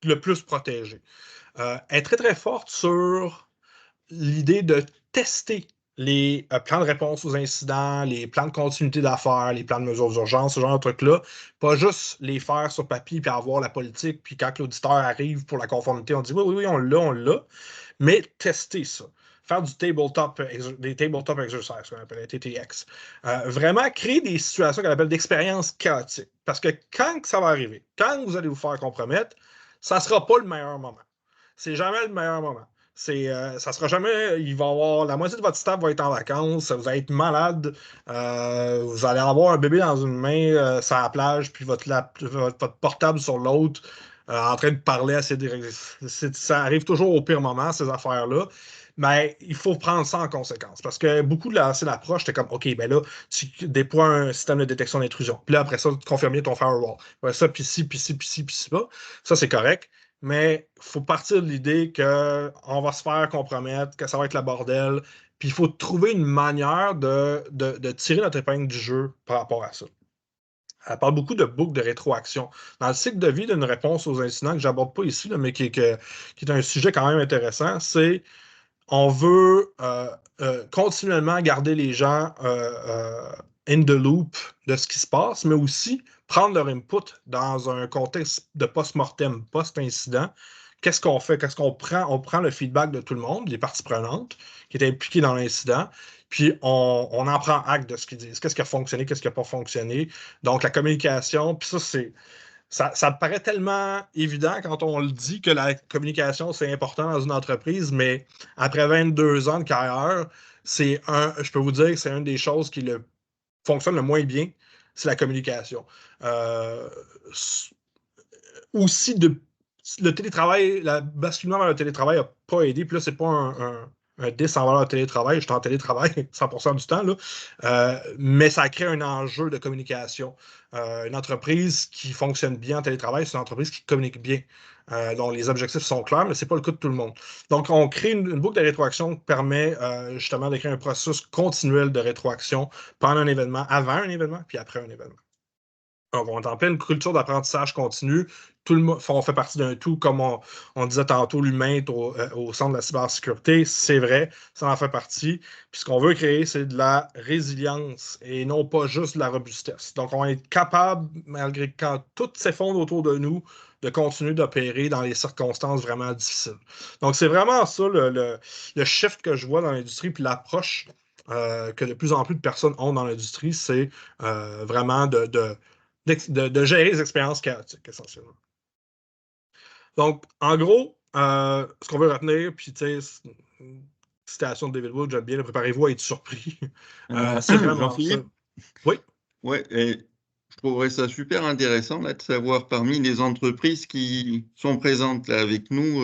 le plus protéger. Elle est très, très forte sur l'idée de tester les plans de réponse aux incidents, les plans de continuité d'affaires, les plans de mesures d'urgence, ce genre de trucs-là. Pas juste les faire sur papier puis avoir la politique, puis quand l'auditeur arrive pour la conformité, on dit oui, on l'a, mais tester ça. Faire des tabletop exercises, ce qu'on appelle les TTX. Vraiment créer des situations qu'on appelle d'expériences chaotiques. Parce que quand ça va arriver, quand vous allez vous faire compromettre, ça ne sera pas le meilleur moment. C'est jamais le meilleur moment. Ça sera jamais. Il va avoir. La moitié de votre staff va être en vacances, vous allez être malade, vous allez avoir un bébé dans une main sur la plage, puis votre portable sur l'autre, en train de parler à ça arrive toujours au pire moment, ces affaires-là. Mais il faut prendre ça en conséquence. Parce que beaucoup de l'approche, c'était comme OK, ben là, tu déploies un système de détection d'intrusion. Puis là, après ça, tu confirmes ton firewall. Ouais, ça, puis ci, puis ci, puis ci, puis ça. Ça, c'est correct. Mais il faut partir de l'idée qu'on va se faire compromettre, que ça va être la bordel. Puis il faut trouver une manière de tirer notre épingle du jeu par rapport à ça. Elle parle beaucoup de boucles de rétroaction. Dans le cycle de vie d'une réponse aux incidents que je n'aborde pas ici, là, mais qui est un sujet quand même intéressant, c'est on veut continuellement garder les gens in the loop de ce qui se passe, mais aussi prendre leur input dans un contexte de post-mortem, post-incident. Qu'est-ce qu'on fait? Qu'est-ce qu'on prend? On prend le feedback de tout le monde, des parties prenantes qui étaient impliquées dans l'incident, puis on en prend acte de ce qu'ils disent. Qu'est-ce qui a fonctionné? Qu'est-ce qui n'a pas fonctionné? Donc, la communication, puis ça me paraît tellement évident quand on le dit que la communication, c'est important dans une entreprise, mais après 22 ans de carrière, je peux vous dire que c'est une des choses qui fonctionne le moins bien, c'est la communication. Aussi, le télétravail, le basculement vers le télétravail n'a pas aidé, puis là, c'est pas un 10 en valeur de télétravail, je suis en télétravail 100% du temps, là. Mais ça crée un enjeu de communication. Une entreprise qui fonctionne bien en télétravail, c'est une entreprise qui communique bien, dont les objectifs sont clairs, mais ce n'est pas le cas de tout le monde. Donc, on crée une boucle de rétroaction qui permet justement de créer un processus continuel de rétroaction pendant un événement, avant un événement, puis après un événement. on est en pleine culture d'apprentissage continu. Tout le monde, on fait partie d'un tout, comme on disait tantôt, l'humain est au centre de la cybersécurité. C'est vrai, ça en fait partie. Puis ce qu'on veut créer, c'est de la résilience et non pas juste de la robustesse. Donc, on est capable, malgré quand tout s'effondre autour de nous, de continuer d'opérer dans les circonstances vraiment difficiles. Donc, c'est vraiment ça le shift que je vois dans l'industrie, puis l'approche que de plus en plus de personnes ont dans l'industrie, c'est vraiment de gérer les expériences chaotiques, essentiellement. Donc, en gros, ce qu'on veut retenir, puis tu sais, une citation de David Wood, j'aime bien, préparez-vous à être surpris. C'est vraiment ça. Jean-Philippe? Oui. Ouais, et je trouverais ça super intéressant là, de savoir parmi les entreprises qui sont présentes là avec nous,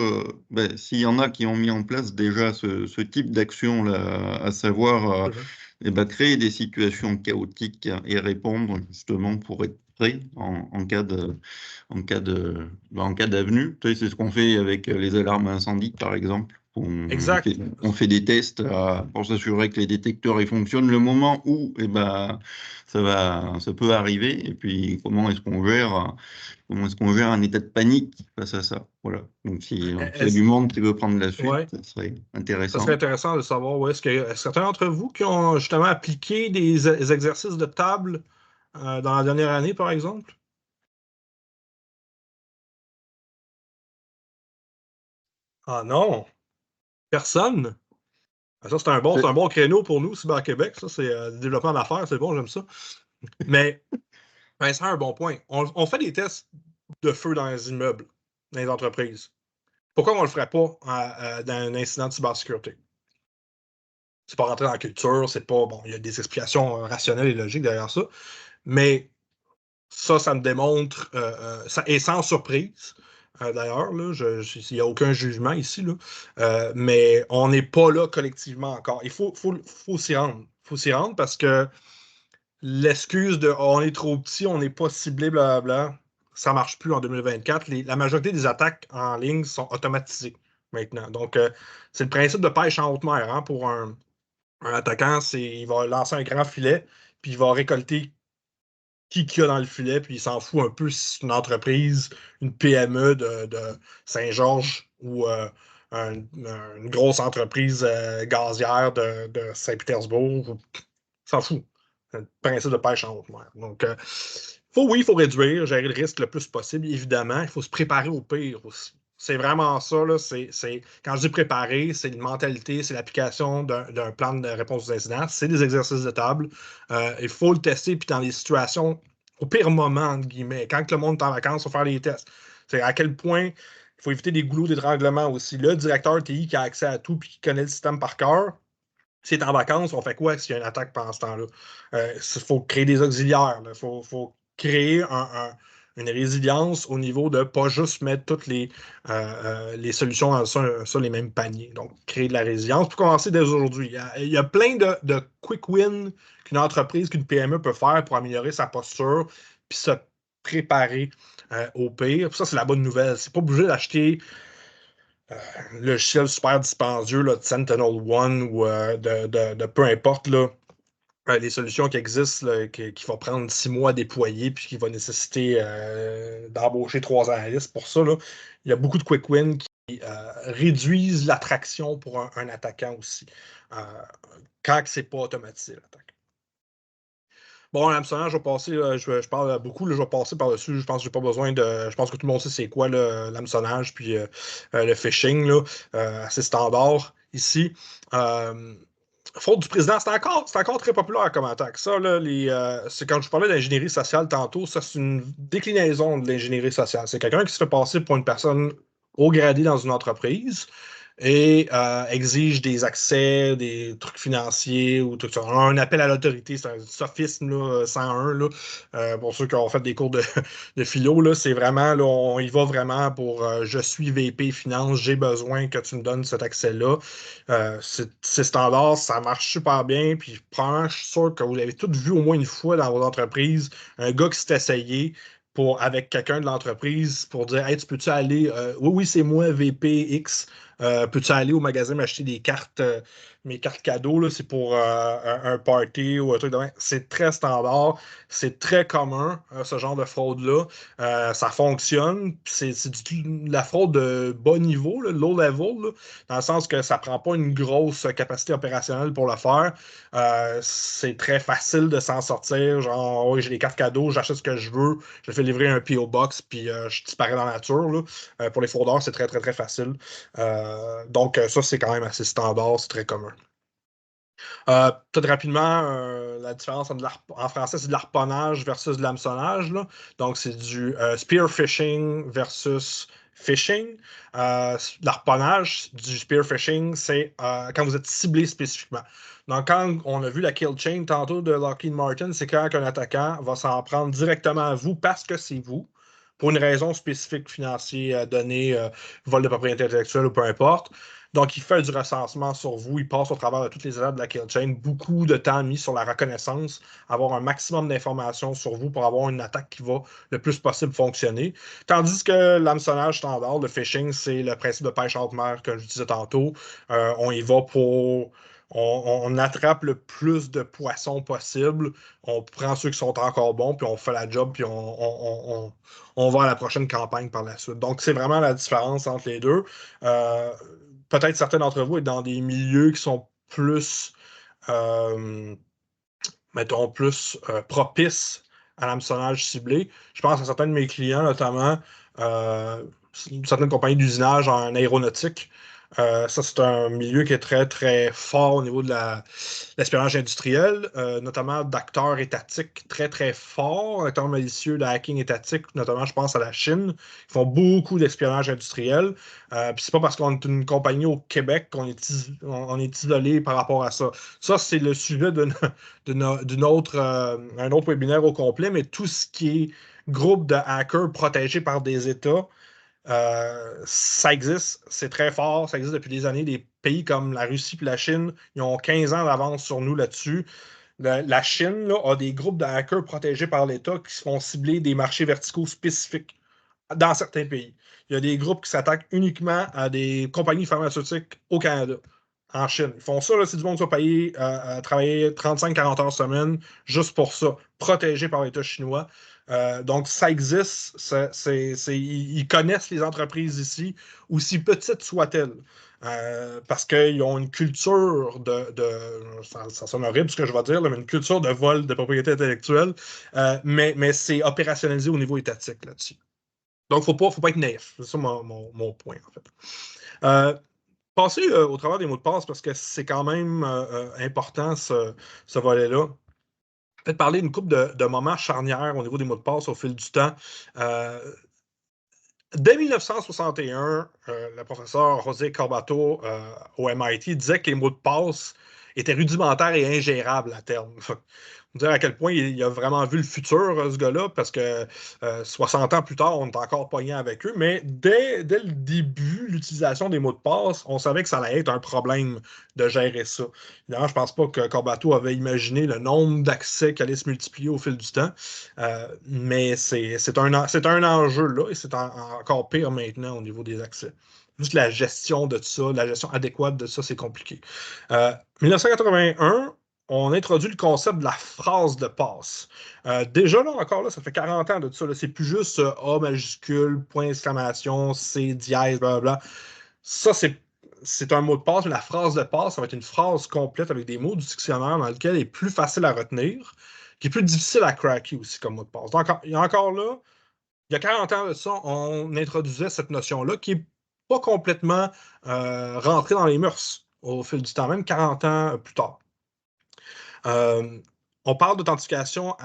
s'il y en a qui ont mis en place déjà ce type d'action là, à savoir créer des situations chaotiques et répondre justement pour être prêt en cas d'avenue. Tu sais, c'est ce qu'on fait avec les alarmes incendie, par exemple. Exact. On fait des tests pour s'assurer que les détecteurs ils fonctionnent le moment où ça peut arriver. Et puis, comment est-ce qu'on gère un état de panique face à ça? Voilà. Donc, s'il y a du monde qui veut prendre la suite, Ouais. ça serait intéressant. Ça serait intéressant de savoir, est-ce qu'il y a certains d'entre vous qui ont justement appliqué des exercices de table dans la dernière année, par exemple? Ah non, personne. Ah, ça, c'est un bon créneau pour nous, Cyber Québec. Ça, c'est le développement d'affaires, c'est bon, j'aime ça. Mais c'est un bon point. On fait des tests de feu dans les immeubles, dans les entreprises. Pourquoi on ne le ferait pas dans un incident de cybersécurité? C'est pas rentrer dans la culture, c'est pas. Bon, il y a des explications rationnelles et logiques derrière ça. Mais ça me démontre, ça, et sans surprise, d'ailleurs, il n'y a aucun jugement ici, là, mais on n'est pas là collectivement encore. Il faut s'y rendre. Il faut s'y rendre parce que l'excuse de on est trop petit, on n'est pas ciblé, blablabla, ça ne marche plus en 2024. La majorité des attaques en ligne sont automatisées maintenant. Donc, c'est le principe de pêche en haute mer. Hein, pour un attaquant, il va lancer un grand filet, puis il va récolter qui qu'il y a dans le filet, puis il s'en fout un peu si c'est une entreprise, une PME de Saint-Georges ou une grosse entreprise gazière de Saint-Pétersbourg. Il s'en fout. C'est le principe de pêche en haute mer. Donc, il faut réduire, gérer le risque le plus possible, évidemment. Il faut se préparer au pire aussi. C'est vraiment ça. Là, quand je dis préparer, c'est une mentalité, c'est l'application d'un plan de réponse aux incidents. C'est des exercices de table. Il faut le tester, puis dans des situations au pire moment, entre guillemets, quand le monde est en vacances, il faut faire les tests. C'est à quel point il faut éviter des goulots d'étranglement aussi. Le directeur TI qui a accès à tout puis qui connaît le système par cœur, s'il est en vacances, on fait quoi s'il y a une attaque pendant ce temps-là? Il faut créer des auxiliaires. Il faut créer une résilience au niveau de pas juste mettre toutes les solutions dans ça, les mêmes paniers. Donc, créer de la résilience pour commencer dès aujourd'hui. Il y a plein de quick wins qu'une entreprise, qu'une PME peut faire pour améliorer sa posture puis se préparer au pire. Puis ça, c'est la bonne nouvelle. C'est pas obligé d'acheter le logiciel super dispendieux là, de SentinelOne ou de peu importe là, les solutions qui existent, là, qui vont prendre 6 mois à déployer puis qui va nécessiter d'embaucher 3 analystes pour ça. Là. Il y a beaucoup de quick wins qui réduisent l'attraction pour un attaquant aussi, quand ce n'est pas automatisé l'attaque. Bon, l'hameçonnage, je vais passer, je parle beaucoup, là, je vais passer par-dessus. Je pense que j'ai pas besoin de. Je pense que tout le monde sait c'est quoi l'hameçonnage puis le phishing, là, assez standard ici. Faute du président, c'est encore très populaire comme attaque. Ça, là, c'est quand je parlais d'ingénierie sociale tantôt, ça, c'est une déclinaison de l'ingénierie sociale. C'est quelqu'un qui se fait passer pour une personne haut gradée dans une entreprise et exige des accès, des trucs financiers ou tout ça. Un appel à l'autorité, c'est un sophisme là, 101. Là, pour ceux qui ont fait des cours de philo, là, c'est vraiment, là, on y va vraiment pour je suis VP Finance, j'ai besoin que tu me donnes cet accès-là. C'est standard, ça marche super bien. Puis probablement, je suis sûr que vous l'avez tous vu au moins une fois dans vos entreprises, un gars qui s'est essayé avec quelqu'un de l'entreprise pour dire hey, tu peux-tu aller oui, c'est moi, VP X. Peux-tu aller au magasin m'acheter des cartes, mes cartes cadeaux, là, c'est pour un party ou un truc de même. C'est très standard, c'est très commun, ce genre de fraude-là. Ça fonctionne, c'est de la fraude de bas niveau, là, low level, là, dans le sens que ça prend pas une grosse capacité opérationnelle pour le faire. C'est très facile de s'en sortir. Genre, oui, j'ai des cartes cadeaux, j'achète ce que je veux, je fais livrer un P.O. Box, puis je disparais dans la nature. Là. Pour les fraudeurs, c'est très, très, très facile. Donc, ça, c'est quand même assez standard, c'est très commun. Peut-être rapidement, la différence entre en français, c'est de l'arponnage versus de l'hameçonnage. Là. Donc, c'est du spearfishing versus phishing. L'arponnage du spearfishing, c'est quand vous êtes ciblé spécifiquement. Donc, quand on a vu la kill chain tantôt de Lockheed Martin, c'est quand un attaquant va s'en prendre directement à vous parce que c'est vous, pour une raison spécifique financière donnée, vol de propriété intellectuelle ou peu importe. Donc, il fait du recensement sur vous, il passe au travers de toutes les étapes de la kill chain, beaucoup de temps mis sur la reconnaissance, avoir un maximum d'informations sur vous pour avoir une attaque qui va le plus possible fonctionner. Tandis que l'hameçonnage standard, le phishing, c'est le principe de pêche haute mer que je disais tantôt. On y va pour... On attrape le plus de poissons possible, on prend ceux qui sont encore bons, puis on fait la job, puis on va à la prochaine campagne par la suite. Donc, c'est vraiment la différence entre les deux. Peut-être certains d'entre vous êtes dans des milieux qui sont plus, mettons, plus propices à l'hameçonnage ciblé. Je pense à certains de mes clients, notamment certaines compagnies d'usinage en aéronautique. Ça, c'est un milieu qui est très, très fort au niveau de l'espionnage industriel, notamment d'acteurs étatiques très, très forts, acteurs malicieux de hacking étatique, notamment, je pense à la Chine, qui font beaucoup d'espionnage industriel. Puis c'est pas parce qu'on est une compagnie au Québec qu'on on est isolé par rapport à ça. Ça, c'est le sujet d'un autre webinaire au complet, mais tout ce qui est groupe de hackers protégés par des États, ça existe, c'est très fort, ça existe depuis des années. Des pays comme la Russie et la Chine, ils ont 15 ans d'avance sur nous là-dessus. La Chine là, a des groupes de hackers protégés par l'État qui se font cibler des marchés verticaux spécifiques dans certains pays. Il y a des groupes qui s'attaquent uniquement à des compagnies pharmaceutiques au Canada, en Chine. Ils font ça, là, si du monde soit payé à travailler 35-40 heures semaine juste pour ça, protégé par l'État chinois. Donc, ça existe. Ils connaissent les entreprises ici, aussi petites soient-elles. Parce qu'ils ont une culture ça sonne horrible ce que je vais dire, là, mais une culture de vol de propriété intellectuelle, mais c'est opérationnalisé au niveau étatique là-dessus. Donc, il ne faut pas être naïf. C'est ça mon point, en fait. Passer au travers des mots de passe, parce que c'est quand même important, ce volet-là. Peut-être parler d'une couple de moments charnières au niveau des mots de passe au fil du temps. Dès 1961, le professeur José Corbato au MIT disait que les mots de passe étaient rudimentaires et ingérables à terme. On dirait à quel point il a vraiment vu le futur, ce gars-là, parce que 60 ans plus tard, on est encore pogné avec eux. Mais dès le début, l'utilisation des mots de passe, on savait que ça allait être un problème de gérer ça. Évidemment, je ne pense pas que Corbato avait imaginé le nombre d'accès qui allait se multiplier au fil du temps. Mais c'est un enjeu là, et c'est encore pire maintenant au niveau des accès. Juste la gestion de ça, la gestion adéquate de ça, c'est compliqué. 1981, on introduit le concept de la phrase de passe. Déjà, là, encore là, ça fait 40 ans de ça. C'est plus juste A majuscule, point d'exclamation, C dièse, blablabla. Ça, c'est un mot de passe, mais la phrase de passe, ça va être une phrase complète avec des mots du dictionnaire dans lequel il est plus facile à retenir, qui est plus difficile à cracker aussi comme mot de passe. Donc, il y a encore là, il y a 40 ans de ça, on introduisait cette notion-là qui n'est pas complètement rentrée dans les mœurs au fil du temps, même 40 ans plus tard. On parle d'authentification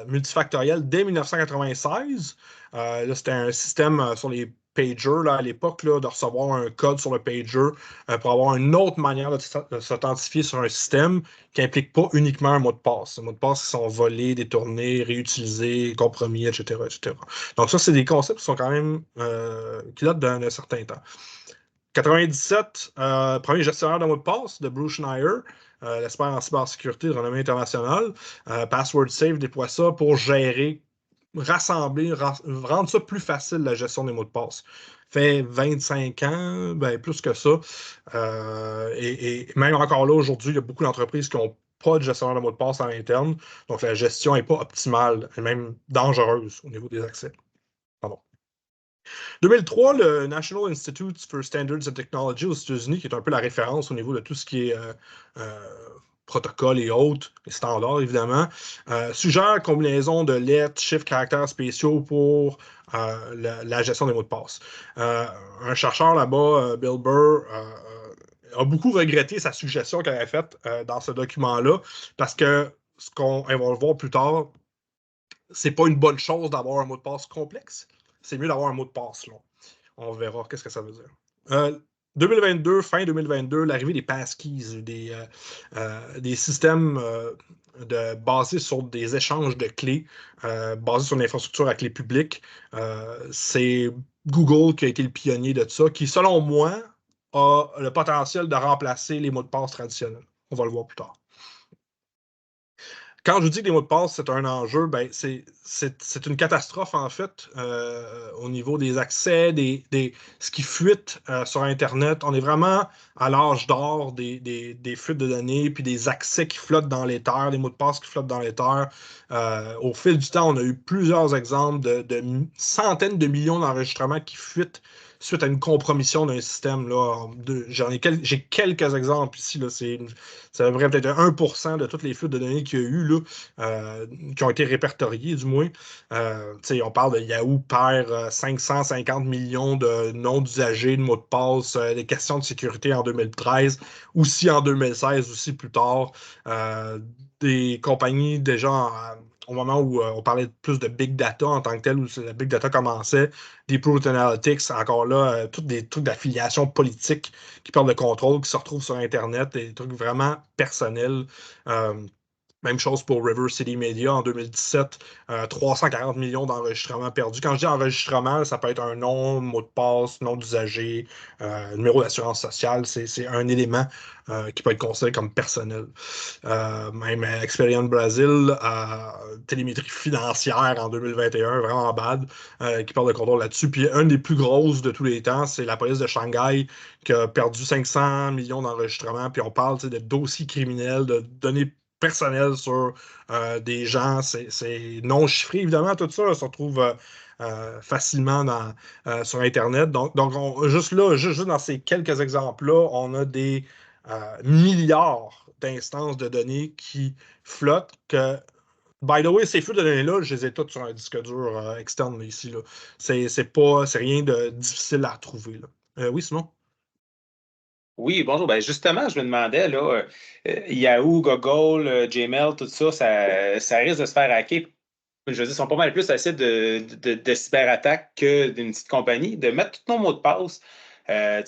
multifactorielle dès 1996. Là, c'était un système sur les pagers là, à l'époque de recevoir un code sur le pager pour avoir une autre manière de s'authentifier sur un système qui n'implique pas uniquement un mot de passe. Les mots de passe qui sont volés, détournés, réutilisés, compromis, etc., etc. Donc ça, c'est des concepts qui sont quand même qui datent d'un certain temps. 97, premier gestionnaire de mots de passe de Bruce Schneier, l'expert en cybersécurité de renommée internationale. Password Safe déploie ça pour gérer rassembler, rendre ça plus facile, la gestion des mots de passe. Fait 25 ans, ben, plus que ça. Et même encore là, aujourd'hui, il y a beaucoup d'entreprises qui n'ont pas de gestionnaire de mots de passe en interne. Donc, la gestion n'est pas optimale et même dangereuse au niveau des accès. Pardon. 2003, le National Institute for Standards and Technology aux États-Unis, qui est un peu la référence au niveau de tout ce qui est protocole et autres, les standards évidemment, suggère combinaison de lettres, chiffres, caractères spéciaux pour la gestion des mots de passe. Un chercheur là-bas, Bill Burr, a beaucoup regretté sa suggestion qu'elle avait faite dans ce document-là, parce que ce qu'on va le voir plus tard, c'est pas une bonne chose d'avoir un mot de passe complexe. C'est mieux d'avoir un mot de passe long. On verra qu'est-ce que ça veut dire. 2022, fin 2022, l'arrivée des passkeys, des systèmes basés sur des échanges de clés, basés sur une infrastructure à clé publique. C'est Google qui a été le pionnier de ça, qui, selon moi, a le potentiel de remplacer les mots de passe traditionnels. On va le voir plus tard. Quand je vous dis que les mots de passe, c'est un enjeu, ben c'est une catastrophe, en fait, au niveau des accès, ce qui fuite sur Internet. On est vraiment à l'âge d'or des fuites de données, puis des accès qui flottent dans l'éther, des mots de passe qui flottent dans l'éther. Au fil du temps, on a eu plusieurs exemples de centaines de millions d'enregistrements qui fuitent suite à une compromission d'un système. J'ai quelques exemples ici. Ça devrait peut-être 1% de toutes les fuites de données qu'il y a eu, là, qui ont été répertoriées, du moins. On parle de Yahoo perd 550 millions de noms d'usagers, de mots de passe, des questions de sécurité en 2013, aussi en 2016, aussi plus tard. Des compagnies déjà au moment où on parlait plus de big data en tant que tel, où la big data commençait, des Deep Analytics, encore là, tous des trucs d'affiliation politique qui perdent le contrôle, qui se retrouvent sur Internet, des trucs vraiment personnels. Même chose pour River City Media en 2017, 340 millions d'enregistrements perdus. Quand je dis enregistrement, ça peut être un nom, mot de passe, nom d'usager, numéro d'assurance sociale. C'est un élément qui peut être considéré comme personnel. Même Experian Brazil, télémétrie financière en 2021, vraiment bad, qui perd le contrôle là-dessus. Puis une des plus grosses de tous les temps, c'est la police de Shanghai qui a perdu 500 millions d'enregistrements. Puis on parle de dossiers criminels, de données personnel sur des gens. C'est non chiffré, évidemment, tout ça se retrouve facilement sur Internet. Donc juste là, juste dans ces quelques exemples-là, on a des milliards d'instances de données qui flottent. By the way, ces flux de données-là, je les ai toutes sur un disque dur externe là, ici. Là. C'est rien de difficile à trouver. Là. Oui, Simon? Oui, bonjour. Ben justement, je me demandais, là, Yahoo, Google, Gmail, tout ça, ça risque de se faire hacker. Je veux dire, ils sont pas mal plus faciles de cyberattaques que d'une petite compagnie. De mettre tous nos mots de passe,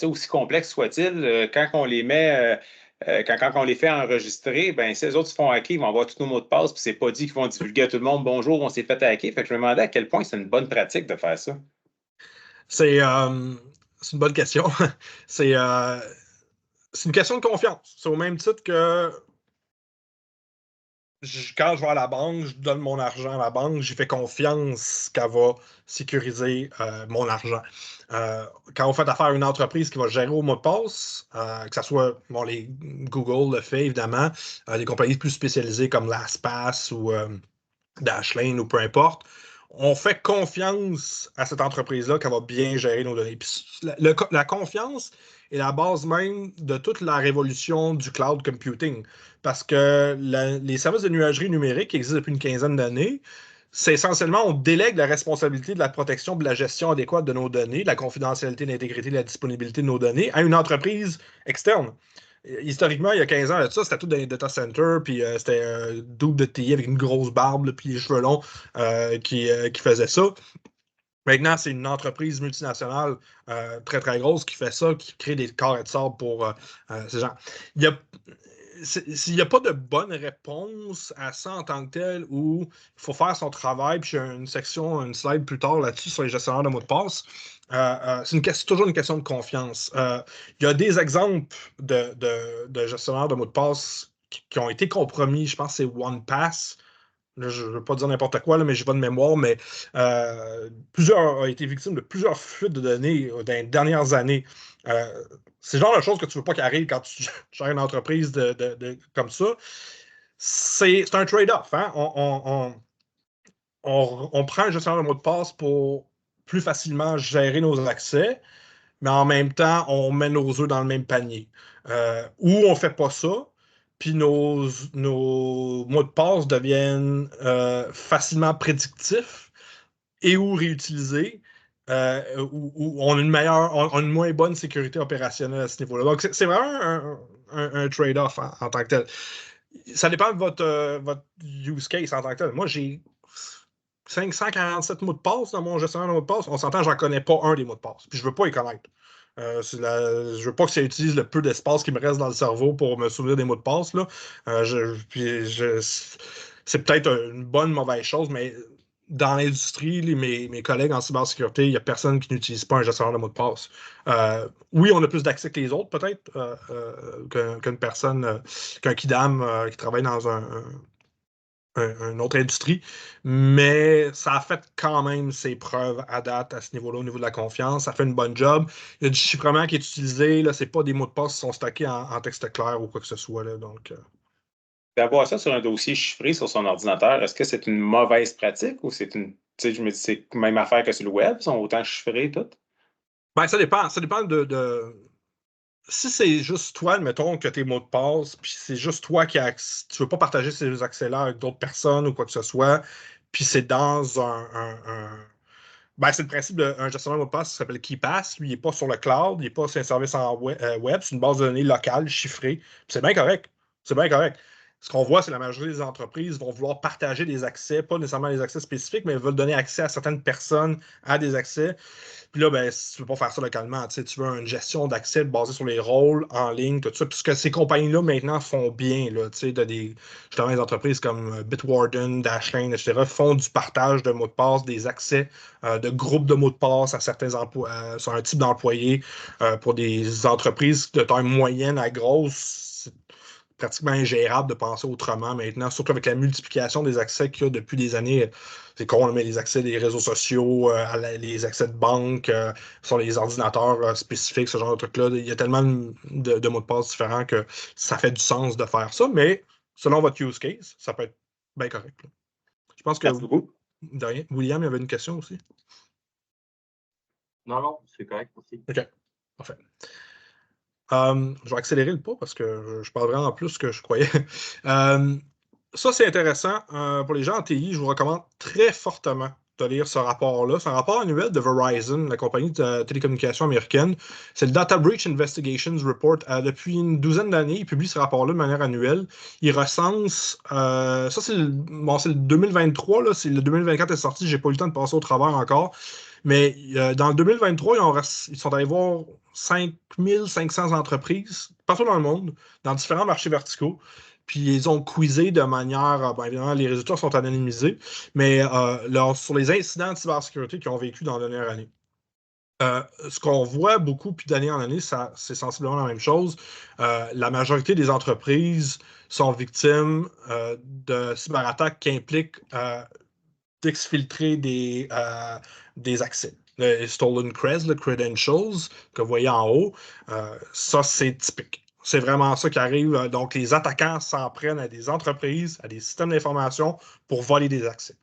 aussi complexes soient-ils, quand on les met, quand on les fait enregistrer, ben, si les autres se font hacker, ils vont avoir tous nos mots de passe, puis c'est pas dit qu'ils vont divulguer à tout le monde, bonjour, on s'est fait hacker. Fait que je me demandais à quel point c'est une bonne pratique de faire ça. C'est une bonne question. C'est une question de confiance. C'est au même titre que quand je vais à la banque, je donne mon argent à la banque, j'ai fait confiance qu'elle va sécuriser mon argent. Quand on fait affaire à une entreprise qui va gérer au mot de passe, que ce soit les Google le fait évidemment, les compagnies plus spécialisées comme LastPass ou Dashlane ou peu importe, on fait confiance à cette entreprise-là qu'elle va bien gérer nos données. Puis la confiance est la base même de toute la révolution du cloud computing. Parce que les services de nuagerie numérique qui existent depuis une quinzaine d'années, c'est essentiellement, on délègue la responsabilité de la protection, de la gestion adéquate de nos données, de la confidentialité, de l'intégrité, de la disponibilité de nos données à une entreprise externe. Historiquement, il y a 15 ans, là, ça, c'était tout dans les data centers, puis c'était un dude de TI avec une grosse barbe, puis les cheveux longs qui faisait ça. Maintenant, c'est une entreprise multinationale très, très grosse qui fait ça, qui crée des carrés de sable pour ces gens. S'il n'y a pas de bonne réponse à ça en tant que tel, où il faut faire son travail, puis j'ai une slide plus tard là-dessus sur les gestionnaires de mots de passe, c'est toujours une question de confiance. Il y a des exemples de gestionnaires de mots de passe qui ont été compromis. Je pense que c'est OnePass. là, je ne veux pas dire n'importe quoi, là, mais je vais de mémoire, mais plusieurs ont été victimes de plusieurs fuites de données dans les dernières années. C'est le genre de choses que tu ne veux pas qu'il arrive quand tu gères une entreprise comme ça. C'est un trade-off. Hein? On prend un gestionnaire de mot de passe pour plus facilement gérer nos accès, mais en même temps, on met nos œufs dans le même panier. Ou on ne fait pas ça, puis nos mots de passe deviennent facilement prédictifs et ou réutilisés, ou on a une moins bonne sécurité opérationnelle à ce niveau-là. Donc, c'est vraiment un trade-off en tant que tel. Ça dépend de votre use case en tant que tel. Moi, j'ai 547 mots de passe dans mon gestionnaire de mots de passe. On s'entend, j'en connais pas un des mots de passe. Puis je veux pas les connaître. Je veux pas que ça utilise le peu d'espace qui me reste dans le cerveau pour me souvenir des mots de passe. Là. C'est peut-être une bonne, mauvaise chose, mais dans l'industrie, mes collègues en cybersécurité, il n'y a personne qui n'utilise pas un gestionnaire de mots de passe. Oui, on a plus d'accès que les autres, peut-être, qu'une personne, qu'un kidam qui travaille dans une autre industrie, mais ça a fait quand même ses preuves à date à ce niveau-là, au niveau de la confiance. Ça fait une bonne job. Il y a du chiffrement qui est utilisé. Ce n'est pas des mots de passe qui sont stockés en texte clair ou quoi que ce soit. Là, donc, D'avoir ça sur un dossier chiffré sur son ordinateur, est-ce que c'est une mauvaise pratique ou c'est une. Tu sais, je me dis, c'est la même affaire que sur le web, ils sont autant chiffrés, tout? Ben, ça dépend. Ça dépend de. Si c'est juste toi, mettons, que tes mots de passe, puis c'est juste toi qui tu veux pas partager ces accès-là avec d'autres personnes ou quoi que ce soit, puis c'est dans Ben, c'est le principe d'un gestionnaire de mot de passe qui s'appelle KeePass. Lui, il n'est pas sur le cloud, il n'est pas sur un service web, c'est une base de données locale, chiffrée. Puis c'est bien correct. C'est bien correct. Ce qu'on voit, c'est que la majorité des entreprises vont vouloir partager des accès, pas nécessairement des accès spécifiques, mais veulent donner accès à certaines personnes à des accès. Puis là, ben, si tu veux pas faire ça localement, tu veux une gestion d'accès basée sur les rôles en ligne, tout ça. Puis ce que ces compagnies-là maintenant font bien, là, justement, des entreprises comme Bitwarden, Dashlane, etc., font du partage de mots de passe, des accès de groupes de mots de passe à certains sur un type d'employés pour des entreprises de taille moyenne à grosse. C'est pratiquement ingérable de penser autrement maintenant, surtout avec la multiplication des accès qu'il y a depuis des années. C'est con, mais les accès des réseaux sociaux, les accès de banque sur les ordinateurs spécifiques, ce genre de trucs-là. Il y a tellement de mots de passe différents que ça fait du sens de faire ça, mais selon votre use case, ça peut être bien correct. Là. Je pense que Merci beaucoup. de rien. William, il y avait une question aussi. Non, c'est correct aussi. OK. Parfait. Je vais accélérer le pas parce que je parle vraiment plus que je croyais. Ça, c'est intéressant. Pour les gens en TI, je vous recommande très fortement de lire ce rapport-là. C'est un rapport annuel de Verizon, la compagnie de télécommunications américaine. C'est le Data Breach Investigations Report. Depuis une douzaine d'années, ils publient ce rapport-là de manière annuelle. Ils recensent... ça, c'est le 2023. Là, le 2024 est sorti. J'ai pas eu le temps de passer au travers encore. Mais dans le 2023, ils sont allés voir 5500 entreprises partout dans le monde, dans différents marchés verticaux. Puis ils ont quizzé de manière, évidemment, les résultats sont anonymisés, mais sur les incidents de cybersécurité qu'ils ont vécu dans la dernière année. Ce qu'on voit beaucoup, puis d'année en année, c'est sensiblement la même chose. La majorité des entreprises sont victimes de cyberattaques qui impliquent d'exfiltrer des accès. Le Stolen Crest, le Credentials, que vous voyez en haut, ça, c'est typique. C'est vraiment ça qui arrive. Donc, les attaquants s'en prennent à des entreprises, à des systèmes d'information pour voler des accès.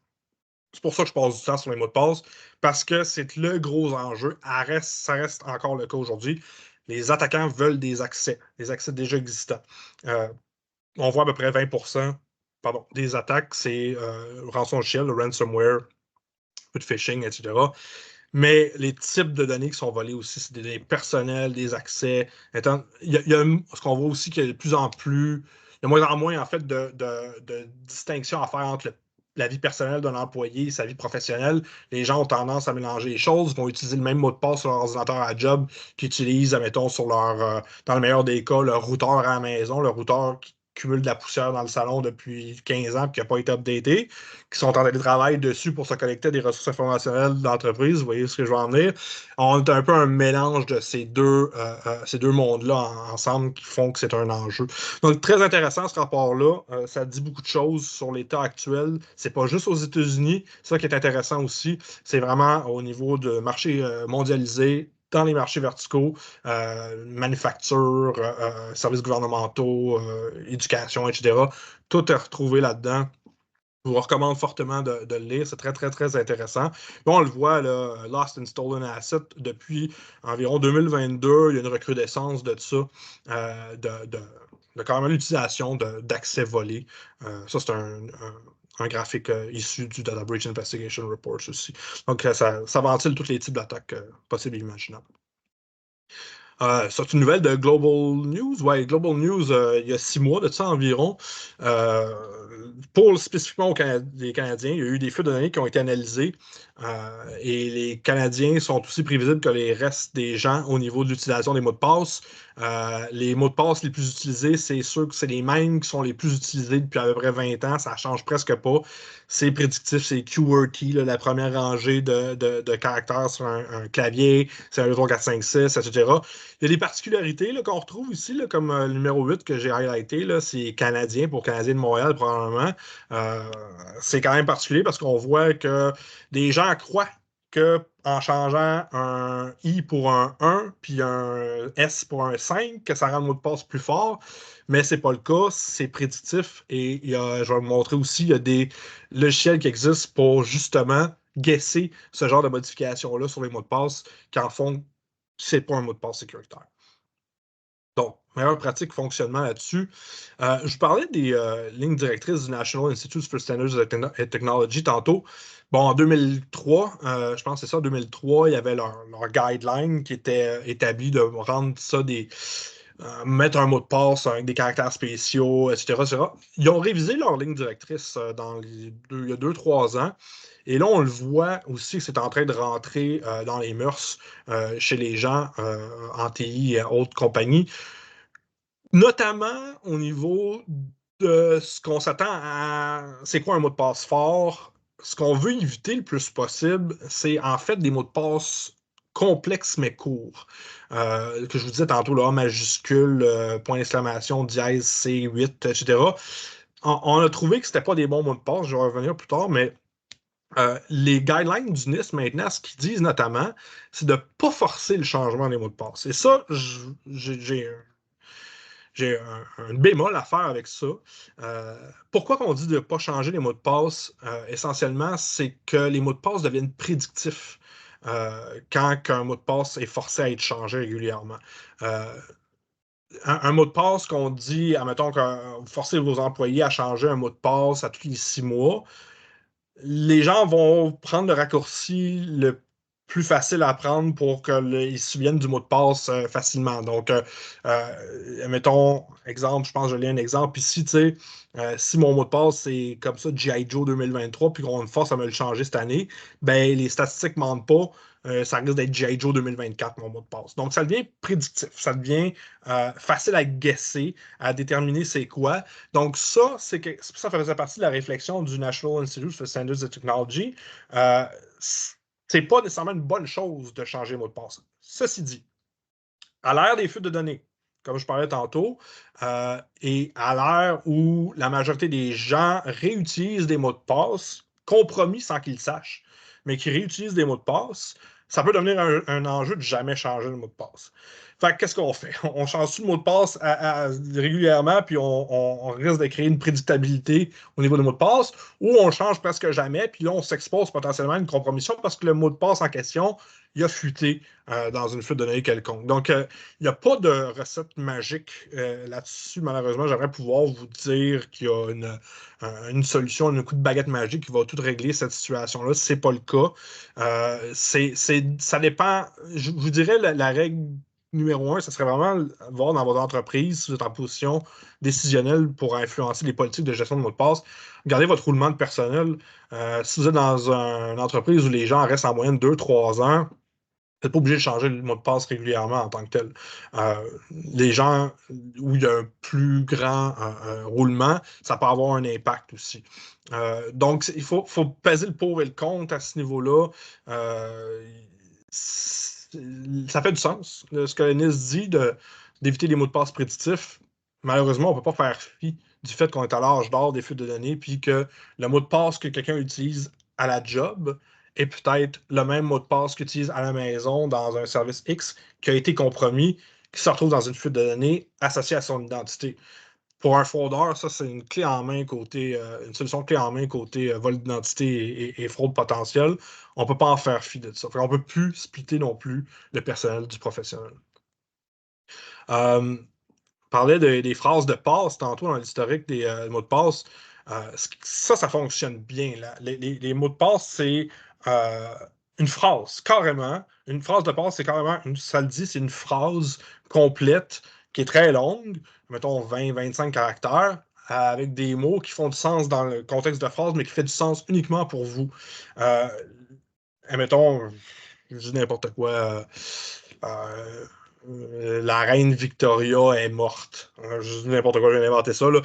C'est pour ça que je passe du temps sur les mots de passe, parce que c'est le gros enjeu. Ça reste encore le cas aujourd'hui. Les attaquants veulent des accès déjà existants. On voit à peu près 20% des attaques, c'est rançon shell, le ransomware, peu de phishing, etc. Mais les types de données qui sont volées aussi, c'est des données personnelles, des accès. Ce qu'on voit aussi qu'il y a de plus en plus, il y a moins en moins en fait de distinction à faire entre la vie personnelle d'un employé et sa vie professionnelle. Les gens ont tendance à mélanger les choses, vont utiliser le même mot de passe sur leur ordinateur à job qu'ils utilisent, admettons, dans le meilleur des cas, leur routeur à la maison, le routeur cumulent de la poussière dans le salon depuis 15 ans et qui n'a pas été updaté, qui sont en télétravail dessus pour se connecter à des ressources informationnelles d'entreprise. Vous voyez ce que je veux en dire? On a un peu un mélange de ces deux mondes-là ensemble qui font que c'est un enjeu. Donc, très intéressant ce rapport-là. Ça dit beaucoup de choses sur l'état actuel. C'est pas juste aux États-Unis. Ça qui est intéressant aussi, c'est vraiment au niveau de marché mondialisé, dans les marchés verticaux, manufacture, services gouvernementaux, éducation, etc. Tout est retrouvé là-dedans. Je vous recommande fortement de le lire. C'est très, très, très intéressant. Bon, on le voit, là, Lost and Stolen Asset, depuis environ 2022, il y a une recrudescence de ça, de carrément l'utilisation d'accès volés. Ça, c'est un graphique issu du Data Breach Investigation Report aussi. Donc, ça ventile tous les types d'attaques possibles et imaginables. C'est une nouvelle de Global News. Ouais, Global News, il y a 6 mois de ça environ. Pour spécifiquement les Canadiens, il y a eu des flux de données qui ont été analysés et les Canadiens sont aussi prévisibles que les restes des gens au niveau de l'utilisation des mots de passe. Les mots de passe les plus utilisés, c'est sûr que c'est les mêmes qui sont les plus utilisés depuis à peu près 20 ans. Ça ne change presque pas. C'est prédictif, c'est QWERTY, là, la première rangée de caractères sur un clavier. C'est 1, 2, 3, 4, 5, 6, etc. Il y a des particularités là, qu'on retrouve ici, là, comme le numéro 8 que j'ai highlighté, là, c'est Canadien pour Canadien de Montréal, probablement. C'est quand même particulier parce qu'on voit que des gens croient qu'en changeant un I pour un 1 puis un S pour un 5, que ça rend le mot de passe plus fort, mais ce n'est pas le cas, c'est prédictif et je vais vous montrer aussi, il y a des logiciels qui existent pour justement guesser ce genre de modifications-là sur les mots de passe qui en font c'est pas un mot de passe sécuritaire. Donc, meilleure pratique fonctionnement là-dessus. Je vous parlais des lignes directrices du National Institute for Standards and Technology tantôt. Bon, en 2003, je pense que c'est ça, en 2003, il y avait leur guideline qui était établi de rendre ça mettre un mot de passe avec des caractères spéciaux, etc., etc. Ils ont révisé leur ligne directrice il y a 2-3 ans. Et là, on le voit aussi que c'est en train de rentrer dans les mœurs chez les gens en TI et autres compagnies, notamment au niveau de ce qu'on s'attend à. C'est quoi un mot de passe fort? Ce qu'on veut éviter le plus possible, c'est en fait des mots de passe complexes mais courts. Que je vous disais tantôt, là, majuscule, point d'exclamation, dièse, C8, etc. On a trouvé que ce n'était pas des bons mots de passe, je vais revenir plus tard, mais les guidelines du NIST maintenant, ce qu'ils disent notamment, c'est de ne pas forcer le changement des mots de passe. Et ça, j'ai un bémol à faire avec ça. Pourquoi on dit de ne pas changer les mots de passe? Essentiellement, c'est que les mots de passe deviennent prédictifs quand un mot de passe est forcé à être changé régulièrement. Un mot de passe qu'on dit, admettons que vous forcez vos employés à changer un mot de passe à tous les 6 mois, les gens vont prendre le raccourci le plus facile à prendre pour qu'ils se souviennent du mot de passe facilement. Donc, mettons, exemple, je pense que je lis un exemple ici, tu sais, si mon mot de passe c'est comme ça, G.I. Joe 2023, puis qu'on me force à me le changer cette année, ben les statistiques ne mentent pas. Ça risque d'être G.I. Joe 2024, mon mot de passe. Donc, ça devient prédictif. Ça devient facile à guesser, à déterminer c'est quoi. Donc, ça faisait partie de la réflexion du National Institute for Standards and Technology. C'est pas nécessairement une bonne chose de changer le mot de passe. Ceci dit, à l'ère des fuites de données, comme je parlais tantôt, et à l'ère où la majorité des gens réutilisent des mots de passe, compromis sans qu'ils le sachent, mais qui réutilisent des mots de passe, ça peut devenir un enjeu de jamais changer le mot de passe. Fait qu'est-ce qu'on fait? On change tout le mot de passe régulièrement, puis on risque de créer une prédictabilité au niveau des mots de passe, ou on change presque jamais, puis là, on s'expose potentiellement à une compromission parce que le mot de passe en question, il a fuité dans une fuite de données quelconque. Donc, il n'y a pas de recette magique là-dessus. Malheureusement, j'aimerais pouvoir vous dire qu'il y a une solution, un coup de baguette magique qui va tout régler cette situation-là. Ce n'est pas le cas. Ça dépend. Je vous dirais la règle numéro 1, ce serait vraiment voir dans votre entreprise, si vous êtes en position décisionnelle pour influencer les politiques de gestion de mots de passe, regardez votre roulement de personnel. Si vous êtes dans une entreprise où les gens restent en moyenne 2-3 ans, n'êtes pas obligé de changer le mot de passe régulièrement en tant que tel. Les gens où il y a un plus grand roulement, ça peut avoir un impact aussi. Donc, il faut peser le pour et le contre à ce niveau-là. Ça fait du sens, ce que Denis dit, d'éviter les mots de passe prédictifs. Malheureusement, on ne peut pas faire fi du fait qu'on est à l'âge d'or des fuites de données, puis que le mot de passe que quelqu'un utilise à la job est peut-être le même mot de passe qu'il utilise à la maison dans un service X qui a été compromis, qui se retrouve dans une fuite de données associée à son identité. Pour un fraudeur, ça, c'est une clé en main côté, une solution clé en main côté vol d'identité et fraude potentielle. On ne peut pas en faire fi de ça. On ne peut plus splitter non plus le personnel du professionnel. On parlait des phrases de passe tantôt dans l'historique des mots de passe. Ça fonctionne bien. Là. Les mots de passe, c'est une phrase, carrément. Une phrase de passe, c'est carrément, ça le dit, c'est une phrase complète qui est très longue, mettons 20-25 caractères, avec des mots qui font du sens dans le contexte de phrase, mais qui fait du sens uniquement pour vous. Mettons, je dis n'importe quoi. La reine Victoria est morte. Je dis n'importe quoi, je viens d'inventer ça. Là.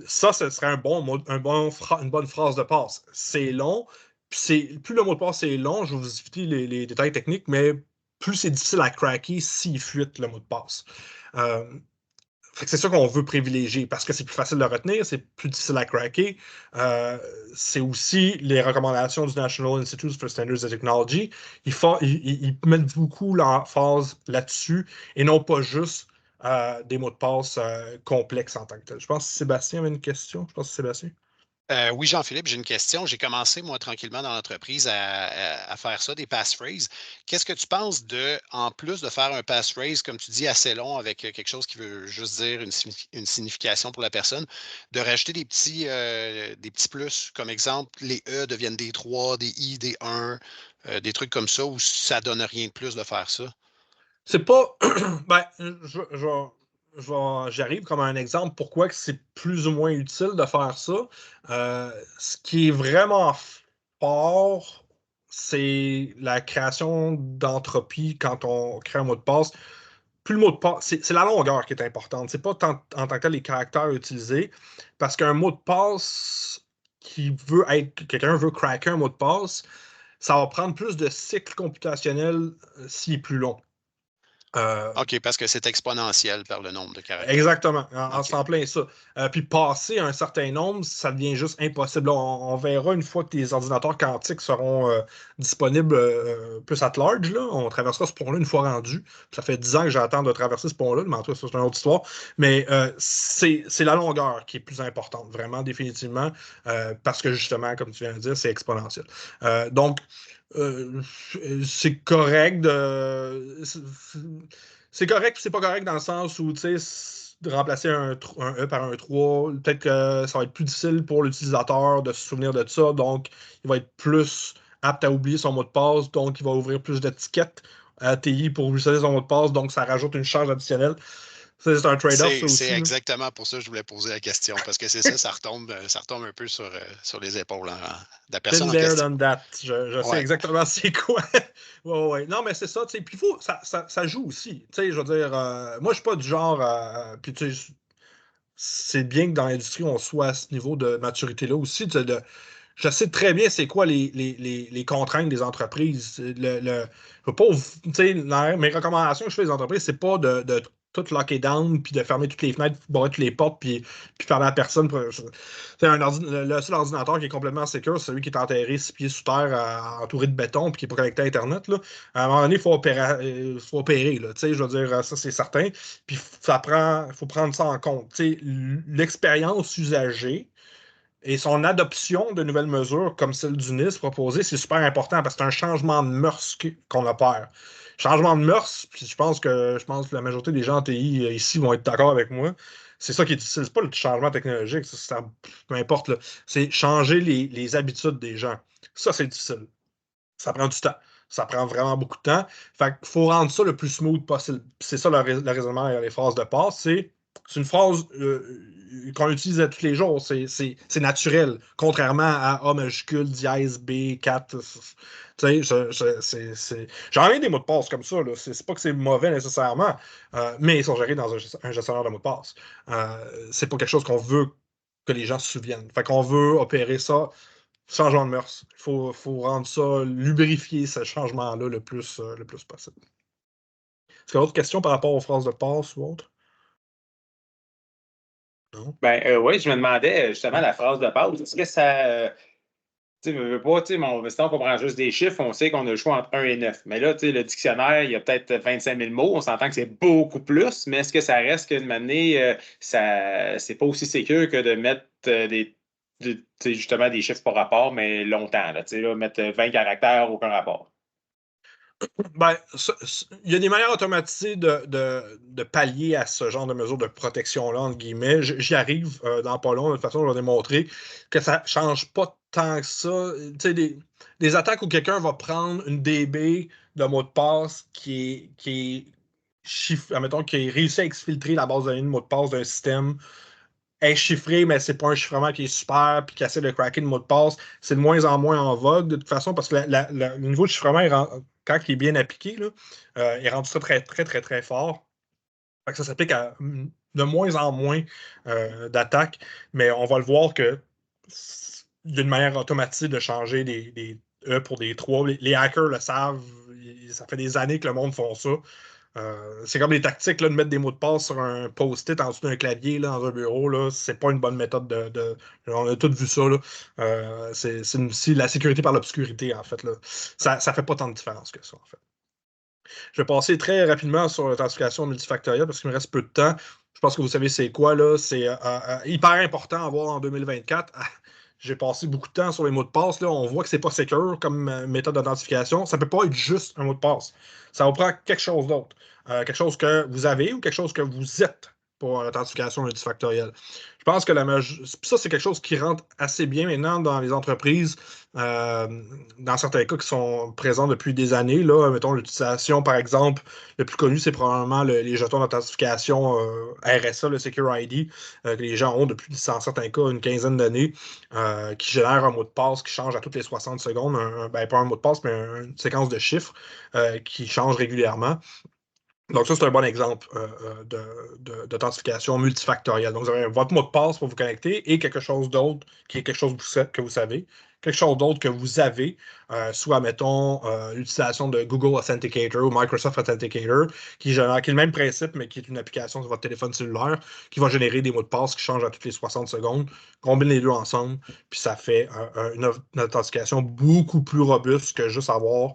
Ça, ce serait une bonne phrase de passe. C'est long. Plus le mot de passe est long, je vais vous éviter les détails techniques, mais plus c'est difficile à craquer s'il fuite le mot de passe. C'est ça qu'on veut privilégier parce que c'est plus facile de retenir, c'est plus difficile à craquer. C'est aussi les recommandations du National Institute for Standards and Technology. Ils mettent beaucoup l'emphase là-dessus et non pas juste des mots de passe complexes en tant que tel. Je pense que Sébastien avait une question. Je pense que Sébastien. Oui, Jean-Philippe, j'ai une question. J'ai commencé, moi, tranquillement dans l'entreprise à faire ça, des passphrases. Qu'est-ce que tu penses en plus de faire un passphrase, comme tu dis, assez long avec quelque chose qui veut juste dire une signification pour la personne, de rajouter des petits plus, comme exemple, les E deviennent des 3, des I, des 1, des trucs comme ça, où ça donne rien de plus de faire ça? C'est pas. Ben, j'arrive comme un exemple pourquoi que c'est plus ou moins utile de faire ça. Ce qui est vraiment fort, c'est la création d'entropie quand on crée un mot de passe. Plus le mot de passe, c'est la longueur qui est importante. C'est pas en tant que tel les caractères utilisés, parce qu'un mot de passe quelqu'un veut craquer un mot de passe, ça va prendre plus de cycles computationnels s'il est plus long. OK, parce que c'est exponentiel par le nombre de caractères. Exactement, en OK. plein ça. Puis passer un certain nombre, ça devient juste impossible. On verra une fois que les ordinateurs quantiques seront disponibles plus at large. Là. On traversera ce pont-là une fois rendu. Puis ça fait 10 ans que j'attends de traverser ce pont-là, mais en tout cas, c'est une autre histoire. Mais c'est la longueur qui est plus importante, vraiment, définitivement, parce que justement, comme tu viens de dire, c'est exponentiel. Donc, c'est correct c'est correct, puis c'est pas correct dans le sens où, tu sais, de remplacer un E par un 3, peut-être que ça va être plus difficile pour l'utilisateur de se souvenir de ça, donc il va être plus apte à oublier son mot de passe, donc il va ouvrir plus d'étiquettes à TI pour utiliser son mot de passe, donc ça rajoute une charge additionnelle. C'est un trade-off, ça aussi. C'est exactement pour ça que je voulais poser la question, parce que c'est ça, ça retombe un peu sur les épaules de la personne en question. Je sais exactement c'est quoi. Ouais. Non, mais c'est ça, tu sais. Puis ça joue aussi. Tu sais, je veux dire, moi, je suis pas du genre. Puis tu sais, c'est bien que dans l'industrie, on soit à ce niveau de maturité-là aussi. Je sais très bien c'est quoi les contraintes des entreprises. Je veux pas, tu sais, mes recommandations que je fais aux entreprises, c'est pas de tout locker down, puis de fermer toutes les fenêtres, barrer toutes les portes, puis parler à personne. Le seul ordinateur qui est complètement secure, c'est celui qui est enterré 6 pieds sous terre, entouré de béton, puis qui n'est pas connecté à Internet. Là. À un moment donné, il faut opérer. Là, je veux dire, ça, c'est certain. Puis il faut prendre ça en compte. L'expérience usagée et son adoption de nouvelles mesures comme celle du NIS proposée, c'est super important parce que c'est un changement de mœurs qu'on opère. Changement de mœurs, puis je pense que la majorité des gens en TI ici vont être d'accord avec moi. C'est ça qui est difficile. C'est pas le changement technologique, peu importe. Là. C'est changer les habitudes des gens. Ça, c'est difficile. Ça prend du temps. Ça prend vraiment beaucoup de temps. Fait qu'il faut rendre ça le plus smooth possible. C'est ça le raisonnement derrière les phrases de passe. C'est c'est une phrase qu'on utilise tous les jours. C'est naturel, contrairement à A majuscule, dièse, B, 4. Tu sais, j'en ai des mots de passe comme ça. C'est pas que c'est mauvais nécessairement, mais ils sont gérés dans un gestionnaire de mots de passe. C'est pas quelque chose qu'on veut que les gens se souviennent. Fait qu'on veut opérer ça changement de mœurs. Il faut rendre ça, lubrifier ce changement-là le plus possible. Est-ce qu'il y a d'autres questions par rapport aux phrases de passe ou autre? Non? Oui, je me demandais justement la phrase de passe. Est-ce que ça. Tu sais, veux pas, tu sais, si on comprend juste des chiffres, on sait qu'on a le choix entre 1 et 9. Mais là, tu sais, le dictionnaire, il y a peut-être 25 000 mots. On s'entend que c'est beaucoup plus, mais est-ce que ça reste qu'une année, c'est pas aussi sécure que de mettre justement des chiffres par rapport, mais longtemps. Là, tu sais, là, mettre 20 caractères, aucun rapport. Ben, il y a des manières automatisées de pallier à ce genre de mesures de protection-là, entre guillemets. J'y arrive dans pas long. De toute façon, je vais démontrer que ça ne change pas tant que ça. Tu sais, des attaques où quelqu'un va prendre une DB de mot de passe qui est chiffré, admettons, qui a réussi à exfiltrer la base de données de mot de passe d'un système est chiffré, mais c'est pas un chiffrement qui est super, puis qui essaie de craquer le mot de passe. C'est de moins en moins en vogue, de toute façon, parce que le niveau de chiffrement, quand il est bien appliqué, là, est rendu ça très, très, très, très fort. Fait que ça s'applique à de moins en moins d'attaques, mais on va le voir que il y a une manière automatique de changer des E pour des 3. Les hackers le savent, ça fait des années que le monde font ça. C'est comme des tactiques là, de mettre des mots de passe sur un post-it en dessous d'un clavier là, dans un bureau. Là, c'est pas une bonne méthode On a tous vu ça. Là. C'est la sécurité par l'obscurité, en fait. Là. Ça fait pas tant de différence que ça, en fait. Je vais passer très rapidement sur l'authentification multifactorielle parce qu'il me reste peu de temps. Je pense que vous savez c'est quoi, là. C'est hyper important à voir en 2024. J'ai passé beaucoup de temps sur les mots de passe. Là. On voit que c'est pas secure comme méthode d'authentification. Ça peut pas être juste un mot de passe. Ça vous prend quelque chose d'autre. Quelque chose que vous avez ou quelque chose que vous êtes pour l'authentification multifactorielle. Je pense que ça, c'est quelque chose qui rentre assez bien maintenant dans les entreprises, dans certains cas qui sont présents depuis des années. Là, mettons l'utilisation, par exemple, le plus connu, c'est probablement les jetons d'authentification RSA, le Secure ID, que les gens ont depuis, dans certains cas, une quinzaine d'années, qui génèrent un mot de passe qui change à toutes les 60 secondes. Pas un mot de passe, mais une séquence de chiffres qui change régulièrement. Donc, ça, c'est un bon exemple d'authentification multifactorielle. Donc, vous avez votre mot de passe pour vous connecter et quelque chose d'autre qui est quelque chose que vous savez, quelque chose d'autre que vous avez, soit, mettons, l'utilisation de Google Authenticator ou Microsoft Authenticator, qui est le même principe, mais qui est une application sur votre téléphone cellulaire, qui va générer des mots de passe qui changent à toutes les 60 secondes. Combine les deux ensemble, puis ça fait une authentification beaucoup plus robuste que juste avoir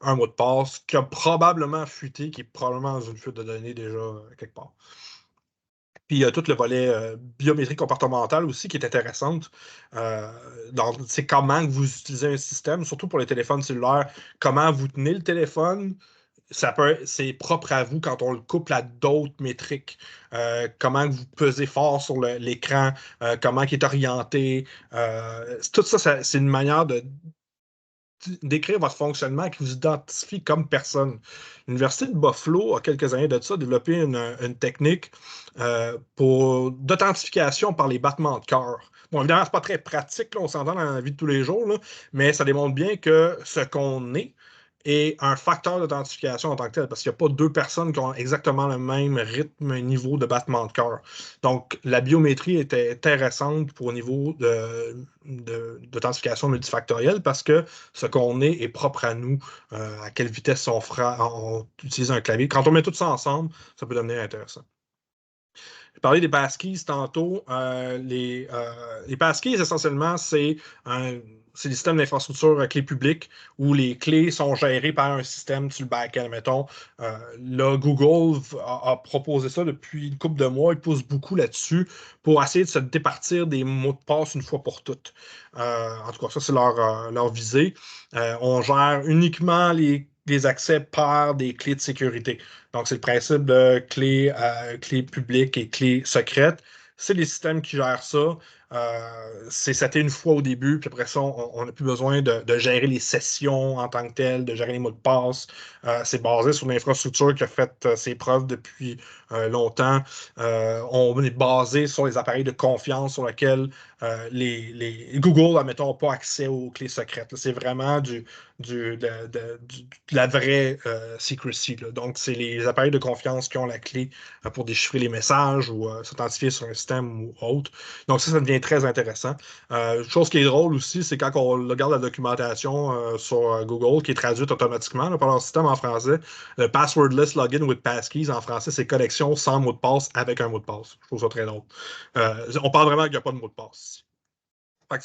un mot de passe qui a probablement fuité, qui est probablement dans une fuite de données déjà quelque part. Puis il y a tout le volet biométrie comportementale aussi qui est intéressante. C'est comment vous utilisez un système, surtout pour les téléphones cellulaires, comment vous tenez le téléphone. C'est propre à vous quand on le couple à d'autres métriques. Comment vous pesez fort sur l'écran, comment il est orienté. Tout ça, c'est une manière d'écrire votre fonctionnement qui vous identifie comme personne. L'Université de Buffalo, a quelques années de ça, a développé une technique d'authentification par les battements de cœur. Bon, évidemment, c'est pas très pratique, là, on s'entend dans la vie de tous les jours, là, mais ça démontre bien que ce qu'on est un facteur d'authentification en tant que tel, parce qu'il n'y a pas deux personnes qui ont exactement le même rythme et niveau de battement de cœur. Donc, la biométrie était intéressante pour au niveau d'authentification multifactorielle parce que ce qu'on est propre à nous, à quelle vitesse on utilise un clavier. Quand on met tout ça ensemble, ça peut devenir intéressant. J'ai parlé des passkeys tantôt. Les passkeys, essentiellement, c'est des systèmes d'infrastructure clés publiques où les clés sont gérées par un système sur le back-end, mettons. Là, Google a proposé ça depuis une couple de mois. Ils poussent beaucoup là-dessus pour essayer de se départir des mots de passe une fois pour toutes. En tout cas, ça, c'est leur visée. On gère uniquement les accès par des clés de sécurité. Donc, c'est le principe de clés publiques et clés secrètes. C'est les systèmes qui gèrent ça. c'est seté une fois au début, puis après ça, on n'a plus besoin de gérer les sessions en tant que telles, de gérer les mots de passe. C'est basé sur l'infrastructure qui a fait ses preuves depuis longtemps. On est basé sur les appareils de confiance sur lesquels Google, admettons, n'a pas accès aux clés secrètes. C'est vraiment de la vraie secrecy. Là. Donc, c'est les appareils de confiance qui ont la clé pour déchiffrer les messages ou s'authentifier sur un système ou autre. Donc, ça devient très intéressant. Chose qui est drôle aussi, c'est quand on regarde la documentation sur Google, qui est traduite automatiquement là, par leur système en français, le passwordless login with passkeys, en français, c'est connexion sans mot de passe avec un mot de passe. Je trouve ça très drôle. On parle vraiment qu'il n'y a pas de mot de passe. Fait que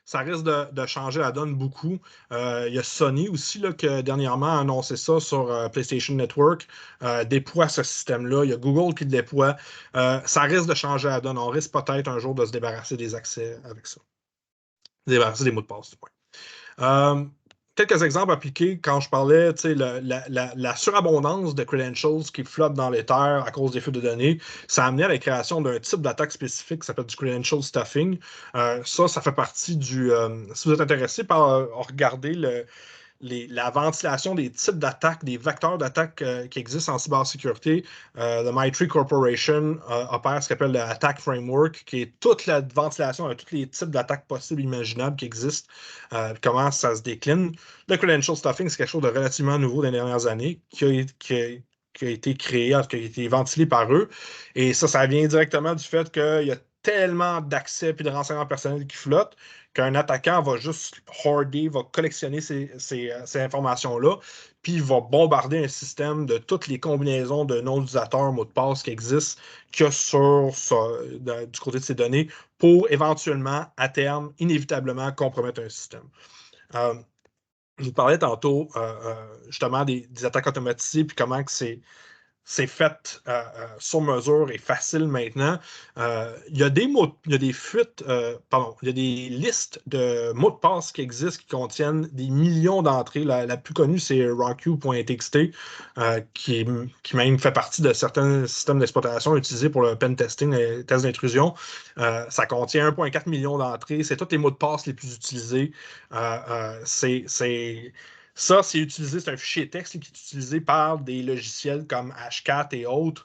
ça risque de changer la donne beaucoup. Il y a Sony aussi là, qui dernièrement a annoncé ça sur PlayStation Network, déploie ce système-là. Il y a Google qui le déploie. Ça risque de changer la donne. On risque peut-être un jour de se débarrasser des accès avec ça. Se débarrasser des mots de passe, du moins. Quelques exemples appliqués quand je parlais, la surabondance de credentials qui flottent dans l'éther à cause des fuites de données, ça a amené à la création d'un type d'attaque spécifique qui s'appelle du credential stuffing. Ça fait partie du... si vous êtes intéressé par regarder la ventilation des types d'attaques, des vecteurs d'attaque qui existent en cybersécurité. Le MITRE Corporation opère ce qu'on appelle l'Attack Framework, qui est toute la ventilation de tous les types d'attaques possibles et imaginables qui existent, comment ça se décline. Le credential stuffing, c'est quelque chose de relativement nouveau dans les dernières années, qui a été créé, qui a été ventilé par eux. Et ça vient directement du fait qu'il y a tellement d'accès et de renseignements personnels qui flottent qu'un attaquant va juste hoarder, va collectionner ces informations-là, puis il va bombarder un système de toutes les combinaisons de noms d'utilisateurs, mots de passe qui existent qu'il y a du côté de ces données pour éventuellement, à terme, inévitablement compromettre un système. Je vous parlais tantôt justement des attaques automatisées, puis comment que c'est fait sur mesure et facile maintenant. Il y a des fuites, il y a des listes de mots de passe qui existent qui contiennent des millions d'entrées. La plus connue, c'est RockU.txt, qui même fait partie de certains systèmes d'exploitation utilisés pour le pen testing et les tests d'intrusion. Ça contient 1,4 million d'entrées. C'est tous les mots de passe les plus utilisés. Ça, c'est utilisé, c'est un fichier texte qui est utilisé par des logiciels comme Hashcat et autres,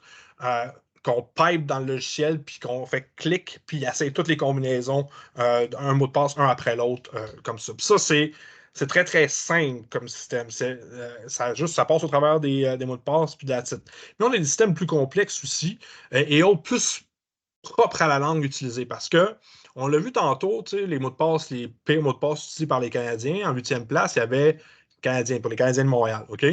qu'on pipe dans le logiciel, puis qu'on fait clic, puis il essaie toutes les combinaisons d'un mot de passe, un après l'autre, comme ça. Puis ça, c'est très, très simple comme système. Ça passe au travers des mots de passe, puis de la titre. Mais on a des systèmes plus complexes aussi, et autres plus propres à la langue utilisée, parce que on l'a vu tantôt, les mots de passe, les pires mots de passe utilisés par les Canadiens, en 8e place, il y avait pour les Canadiens de Montréal. OK?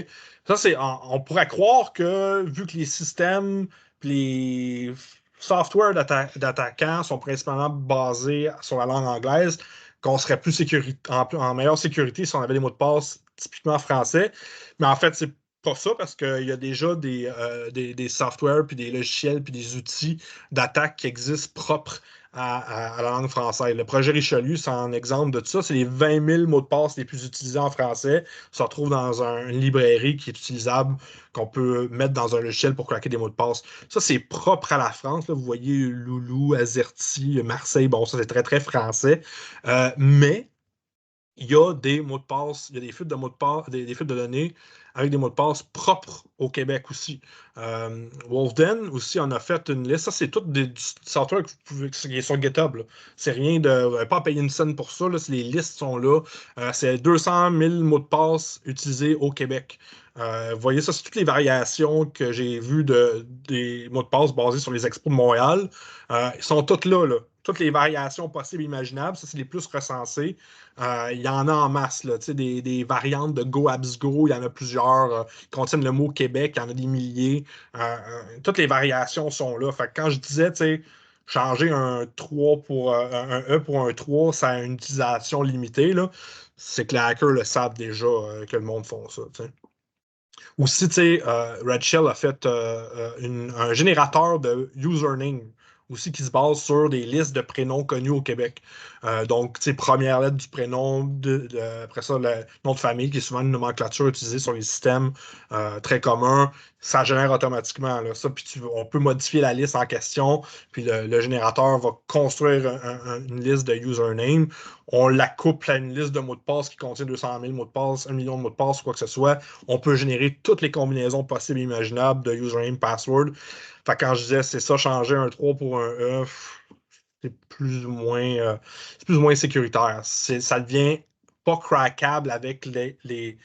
Ça, on pourrait croire que, vu que les systèmes, les softwares d'attaquants sont principalement basés sur la langue anglaise, qu'on serait plus en meilleure sécurité si on avait des mots de passe typiquement français. Mais en fait, c'est pas ça parce qu'il y a déjà des softwares, puis des logiciels, puis des outils d'attaque qui existent propres à la langue française. Le projet Richelieu, c'est un exemple de tout ça. C'est les 20 000 mots de passe les plus utilisés en français. Ça se retrouve dans une librairie qui est utilisable, qu'on peut mettre dans un logiciel pour craquer des mots de passe. Ça, c'est propre à la France. Là. Vous voyez Loulou, Azerty, Marseille. Bon, ça, c'est très, très français. Mais il y a des mots de passe, il y a des fuites de mots de passe, des fuites de données avec des mots de passe propres au Québec aussi. Wolfden aussi en a fait une liste. Ça, c'est tout du software qui est sur GitHub. C'est rien de. Vous n'avez pas à payer une scène pour ça. Là, les listes sont là. C'est 200 000 mots de passe utilisés au Québec. Vous voyez, ça, c'est toutes les variations que j'ai vues des mots de passe basés sur les expos de Montréal. Ils sont toutes là. Toutes les variations possibles et imaginables. Ça, c'est les plus recensés. Il y en a en masse, là, des variantes de Go Abs Go, il y en a plusieurs qui contiennent le mot Québec, il y en a des milliers. Toutes les variations sont là. Fait que quand je disais, changer un 3 pour un E pour un 3, ça a une utilisation limitée, là. C'est que les hackers le savent déjà que le monde font ça. T'sais. Aussi, Red Shell a fait un générateur de username aussi qui se base sur des listes de prénoms connus au Québec. Donc, première lettre du prénom, après ça, le nom de famille, qui est souvent une nomenclature utilisée sur les systèmes très communs. Ça génère automatiquement là, ça, puis on peut modifier la liste en question, puis le générateur va construire une liste de username. On la couple à une liste de mots de passe qui contient 200 000 mots de passe, 1 million de mots de passe, quoi que ce soit. On peut générer toutes les combinaisons possibles et imaginables de username, password. Fait que quand je disais c'est ça, changer un 3 pour un E, c'est plus ou moins sécuritaire. Ça devient pas crackable avec les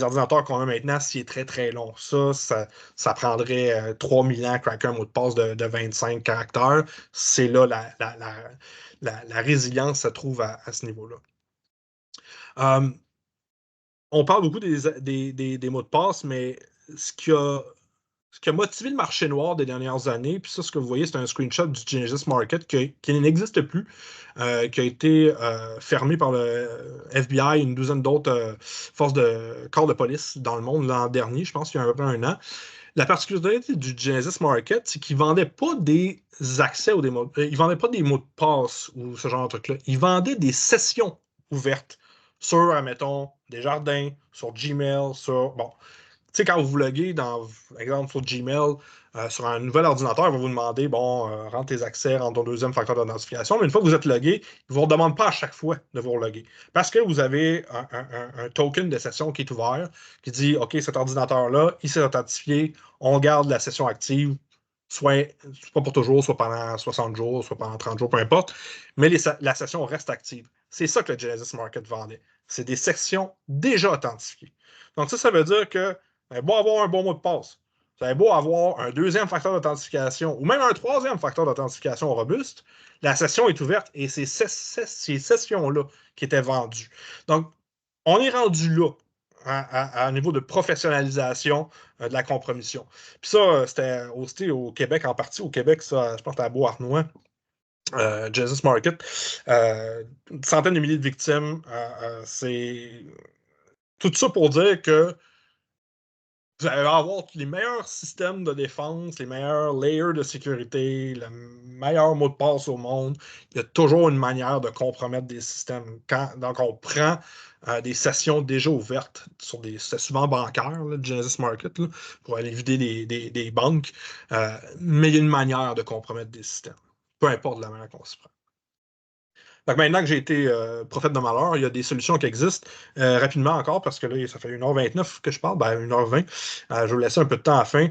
ordinateurs qu'on a maintenant s'il est très très long. Ça prendrait 3000 ans à craquer un mot de passe de 25 caractères. C'est là la résilience se trouve à ce niveau-là. On parle beaucoup des mots de passe, mais ce qui a motivé le marché noir des dernières années, puis ça, ce que vous voyez, c'est un screenshot du Genesis Market qui n'existe plus, qui a été fermé par le FBI et une douzaine d'autres forces de corps de police dans le monde l'an dernier, je pense qu'il y a à peu près un an. La particularité du Genesis Market, c'est qu'ils ne vendaient pas des accès ou ils vendaient pas des mots de passe ou ce genre de trucs-là. Ils vendaient des sessions ouvertes sur, admettons, Desjardins, sur Gmail, bon, tu sais, quand vous loguez, par exemple, sur Gmail, sur un nouvel ordinateur, il va vous demander, bon, rentre tes accès, rentre ton deuxième facteur d'identification. Mais une fois que vous êtes logué, il ne vous redemande pas à chaque fois de vous reloguer. Parce que vous avez un token de session qui est ouvert, qui dit, OK, cet ordinateur-là, il s'est authentifié, on garde la session active, soit pas pour toujours, soit pendant 60 jours, soit pendant 30 jours, peu importe, mais la session reste active. C'est ça que le Genesis Market vendait. C'est des sections déjà authentifiées. Donc ça veut dire que vous avez beau avoir un bon mot de passe, vous avez beau avoir un deuxième facteur d'authentification ou même un troisième facteur d'authentification robuste, la session est ouverte et c'est ces sessions-là qui étaient vendues. Donc, on est rendu là à un niveau de professionnalisation de la compromission. Puis ça, c'était hosté au Québec en partie. Au Québec, ça, je pense que c'était à Beauharnois. Genesis Market, une centaine de milliers de victimes. C'est tout ça pour dire que vous allez avoir les meilleurs systèmes de défense, les meilleurs layers de sécurité, le meilleur mot de passe au monde. Il y a toujours une manière de compromettre des systèmes. Donc, on prend des sessions déjà ouvertes c'est souvent bancaire, le Genesis Market, là, pour aller vider des banques. Mais il y a une manière de compromettre des systèmes. Peu importe la manière qu'on se prend. Donc maintenant que j'ai été prophète de malheur, il y a des solutions qui existent. Rapidement encore, parce que là, ça fait 1h29 que je parle, 1h20. Je vais vous laisser un peu de temps à la fin.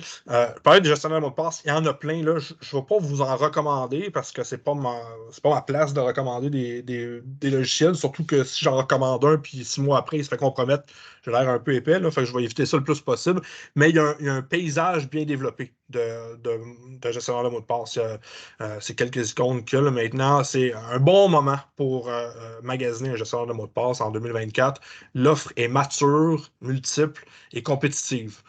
Parler de gestionnaire de mot de passe, il y en a plein. Là. Je ne vais pas vous en recommander parce que c'est pas ma place de recommander des logiciels, surtout que si j'en recommande un, puis 6 mois après, il se fait compromettre, j'ai l'air un peu épais. Là, fait que je vais éviter ça le plus possible. Mais il y a un paysage bien développé de gestionnaire de mot de passe. C'est quelques icônes qu'il y a là, maintenant. C'est un bon moment pour magasiner un gestionnaire de mots de passe en 2024. L'offre est mature, multiple et compétitive.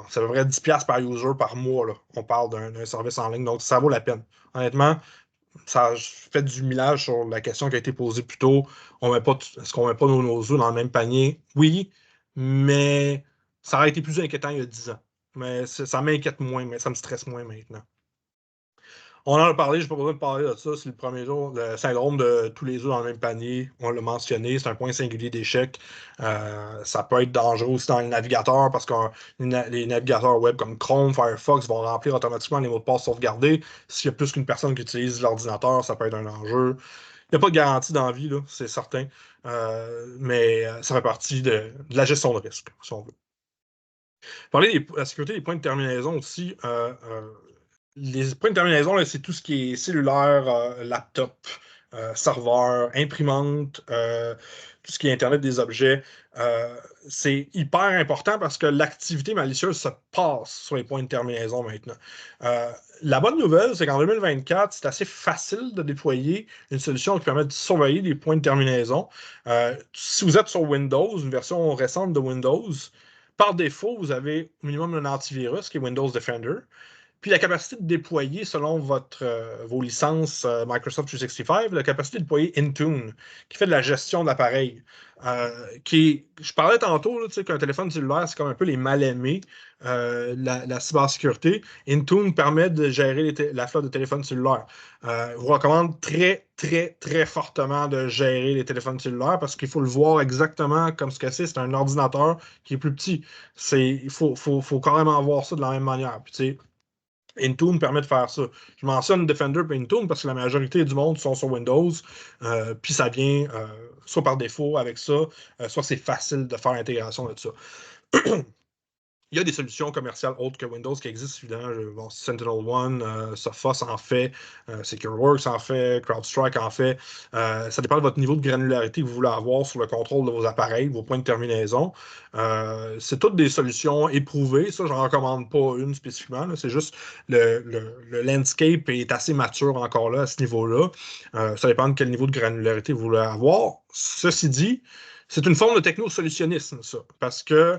C'est à peu près 10$ par user par mois. Là. On parle d'un service en ligne, donc ça vaut la peine. Honnêtement, ça fait du millage sur la question qui a été posée plus tôt. Est-ce qu'on ne met pas nos œufs dans le même panier? Oui, mais ça aurait été plus inquiétant il y a 10 ans. Mais ça m'inquiète moins, mais ça me stresse moins maintenant. On en a parlé, je n'ai pas besoin de parler de ça. C'est le premier jour, le syndrome de tous les œufs dans le même panier. On l'a mentionné, c'est un point singulier d'échec. Ça peut être dangereux aussi dans les navigateurs parce que les navigateurs web comme Chrome, Firefox vont remplir automatiquement les mots de passe sauvegardés. S'il y a plus qu'une personne qui utilise l'ordinateur, ça peut être un enjeu. Il n'y a pas de garantie dans la vie, là, c'est certain. Mais ça fait partie de la gestion de risque, si on veut. Parler de la sécurité des points de terminaison aussi. Les points de terminaison, là, c'est tout ce qui est cellulaire, laptop, serveur, imprimante, tout ce qui est Internet des objets. C'est hyper important parce que l'activité malicieuse se passe sur les points de terminaison maintenant. La bonne nouvelle, c'est qu'en 2024, c'est assez facile de déployer une solution qui permet de surveiller les points de terminaison. Si vous êtes sur Windows, une version récente de Windows, par défaut, vous avez au minimum un antivirus qui est Windows Defender. Puis la capacité de déployer, selon vos licences Microsoft 365, la capacité de déployer Intune, qui fait de la gestion de l'appareil. Je parlais tantôt qu'un téléphone cellulaire, c'est comme un peu les mal-aimés, la cybersécurité. Intune permet de gérer la flotte de téléphones cellulaires. Je vous recommande très, très, très fortement de gérer les téléphones cellulaires parce qu'il faut le voir exactement comme ce que c'est. C'est un ordinateur qui est plus petit. Il faut carrément voir ça de la même manière. Puis, Intune permet de faire ça. Je mentionne Defender et Intune parce que la majorité du monde sont sur Windows, puis ça vient soit par défaut avec ça, soit c'est facile de faire l'intégration de ça. Il y a des solutions commerciales autres que Windows qui existent, évidemment. SentinelOne, Sophos en fait, SecureWorks en fait, CrowdStrike en fait. Ça dépend de votre niveau de granularité que vous voulez avoir sur le contrôle de vos appareils, vos points de terminaison. C'est toutes des solutions éprouvées. Ça, je n'en recommande pas une spécifiquement. C'est juste le landscape est assez mature encore là à ce niveau-là. Ça dépend de quel niveau de granularité vous voulez avoir. Ceci dit, c'est une forme de technosolutionnisme, ça, parce que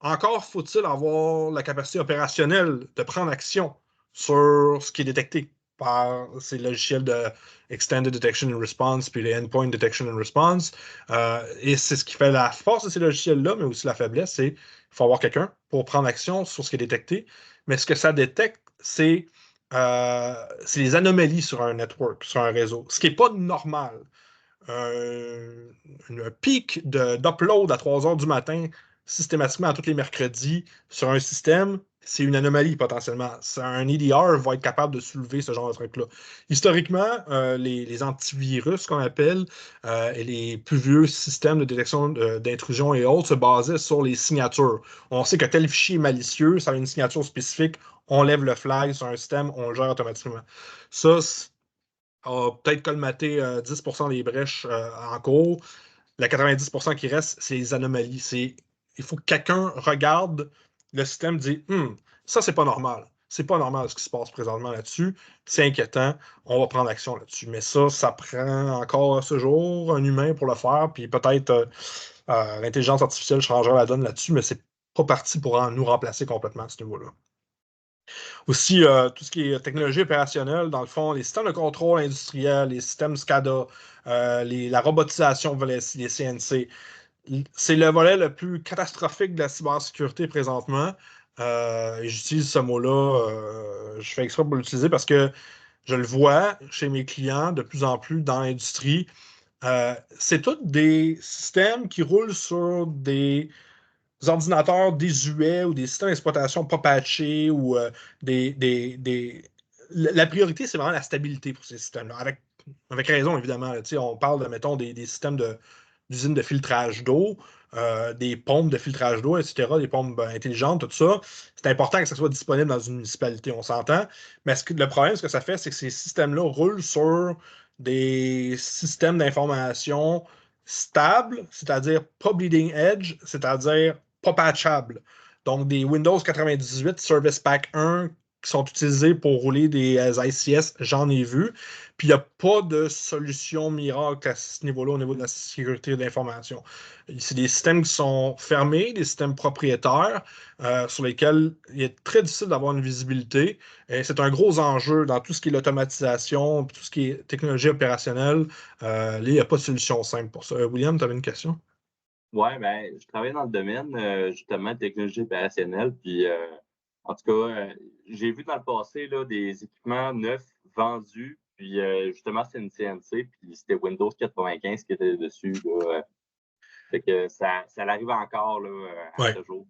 encore faut-il avoir la capacité opérationnelle de prendre action sur ce qui est détecté par ces logiciels de Extended Detection and Response puis les Endpoint Detection and Response. Et c'est ce qui fait la force de ces logiciels-là, mais aussi la faiblesse, c'est qu'il faut avoir quelqu'un pour prendre action sur ce qui est détecté. Mais ce que ça détecte, c'est les anomalies sur un network, sur un réseau, ce qui n'est pas normal. Un pic d'upload à 3 heures du matin systématiquement tous les mercredis sur un système, c'est une anomalie potentiellement. Un EDR va être capable de soulever ce genre de truc-là. Historiquement, les antivirus qu'on appelle et les plus vieux systèmes de détection d'intrusion et autres se basaient sur les signatures. On sait que tel fichier est malicieux, ça a une signature spécifique, on lève le flag sur un système, on le gère automatiquement. Ça, a peut-être colmaté 10% des brèches en cours. La 90% qui reste, c'est les anomalies. Il faut que quelqu'un regarde le système et dise ça, c'est pas normal. C'est pas normal ce qui se passe présentement là-dessus. C'est inquiétant. On va prendre action là-dessus. Mais ça prend encore à ce jour un humain pour le faire. Puis peut-être l'intelligence artificielle changera la donne là-dessus, mais c'est pas parti pour nous remplacer complètement à ce niveau-là. Aussi, tout ce qui est technologie opérationnelle, dans le fond, les systèmes de contrôle industriel, les systèmes SCADA, la robotisation, les CNC, c'est le volet le plus catastrophique de la cybersécurité présentement. Et j'utilise ce mot-là, je fais exprès pour l'utiliser parce que je le vois chez mes clients de plus en plus dans l'industrie. C'est tous des systèmes qui roulent sur des ordinateurs désuets ou des systèmes d'exploitation pas patchés ou La priorité, c'est vraiment la stabilité pour ces systèmes-là. Avec raison, évidemment. Là, on parle de, mettons, des systèmes d'usines de filtrage d'eau, des pompes de filtrage d'eau, etc., des pompes intelligentes, tout ça. C'est important que ça soit disponible dans une municipalité, on s'entend. Mais le problème, ce que ça fait, c'est que ces systèmes-là roulent sur des systèmes d'information stables, c'est-à-dire pas bleeding edge, c'est-à-dire pas patchable. Donc, des Windows 98 Service Pack 1 qui sont utilisés pour rouler des ICS, j'en ai vu. Puis, il n'y a pas de solution miracle à ce niveau-là, au niveau de la sécurité de l'information. C'est des systèmes qui sont fermés, des systèmes propriétaires sur lesquels il est très difficile d'avoir une visibilité. Et c'est un gros enjeu dans tout ce qui est l'automatisation, tout ce qui est technologie opérationnelle. Là, il n'y a pas de solution simple pour ça. William, tu avais une question? Oui, ben, je travaille dans le domaine justement de technologie opérationnelle. Puis, en tout cas, j'ai vu dans le passé là, des équipements neufs vendus. Puis, justement, c'est une CNC. Puis, c'était Windows 95 qui était dessus. Là, fait que ça arrive encore là, à ce jour.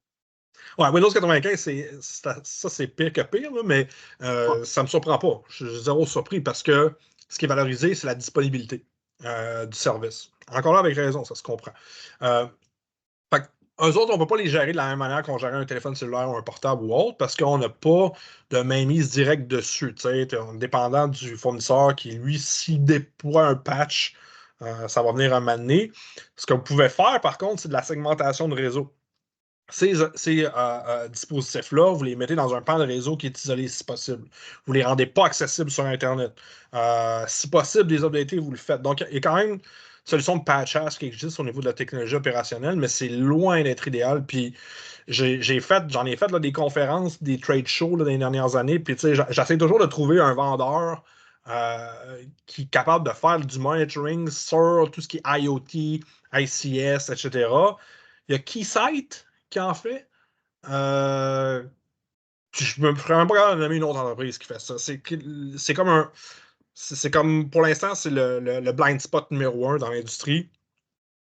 Ouais, Windows 95, ça c'est pire que pire, là, mais ça ne me surprend pas. Je suis zéro surpris parce que ce qui est valorisé, c'est la disponibilité du service. Encore là, avec raison, ça se comprend. Eux autres, on ne peut pas les gérer de la même manière qu'on gérait un téléphone cellulaire ou un portable ou autre parce qu'on n'a pas de mainmise directe dessus. Dépendant du fournisseur qui, lui, s'il déploie un patch, ça va venir un moment donné. Ce que vous pouvez faire, par contre, c'est de la segmentation de réseau. Ces dispositifs-là, vous les mettez dans un pan de réseau qui est isolé si possible. Vous ne les rendez pas accessibles sur Internet. Si possible, des updatés, vous le faites. Donc, il y a quand même solution de patchage qui existe au niveau de la technologie opérationnelle, mais c'est loin d'être idéal. Puis j'en ai fait là, des conférences, des trade shows là, dans les dernières années. Puis j'essaie toujours de trouver un vendeur qui est capable de faire du monitoring sur tout ce qui est IoT, ICS, etc. Il y a Keysight qui en fait. Je me ferais même pas capable de nommer une autre entreprise qui fait ça. C'est comme C'est comme, pour l'instant, c'est le blind spot numéro 1 dans l'industrie.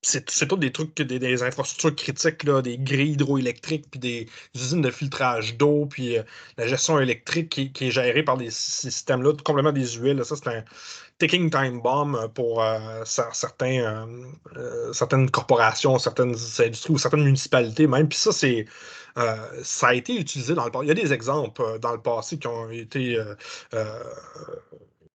C'est tout des trucs, des infrastructures critiques, là, des grilles hydroélectriques, puis des usines de filtrage d'eau, puis la gestion électrique qui est gérée par ces systèmes-là, complètement désuets. Là. Ça, c'est un ticking time bomb pour certaines corporations, certaines industries ou certaines municipalités même. Puis ça, ça a été utilisé dans le passé. Il y a des exemples dans le passé qui ont été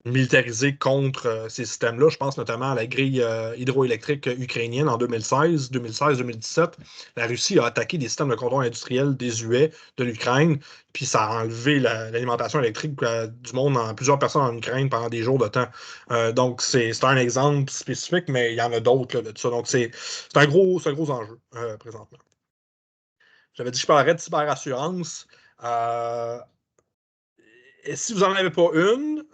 militarisé contre ces systèmes-là. Je pense notamment à la grille hydroélectrique ukrainienne en 2016-2017. La Russie a attaqué des systèmes de contrôle industriel désuets de l'Ukraine, puis ça a enlevé l'alimentation électrique du monde en plusieurs personnes en Ukraine pendant des jours de temps. Donc, c'est un exemple spécifique, mais il y en a d'autres de ça. Donc, c'est un gros enjeu présentement. J'avais dit que je parlerais de cyberassurance. Et si vous n'en avez pas une,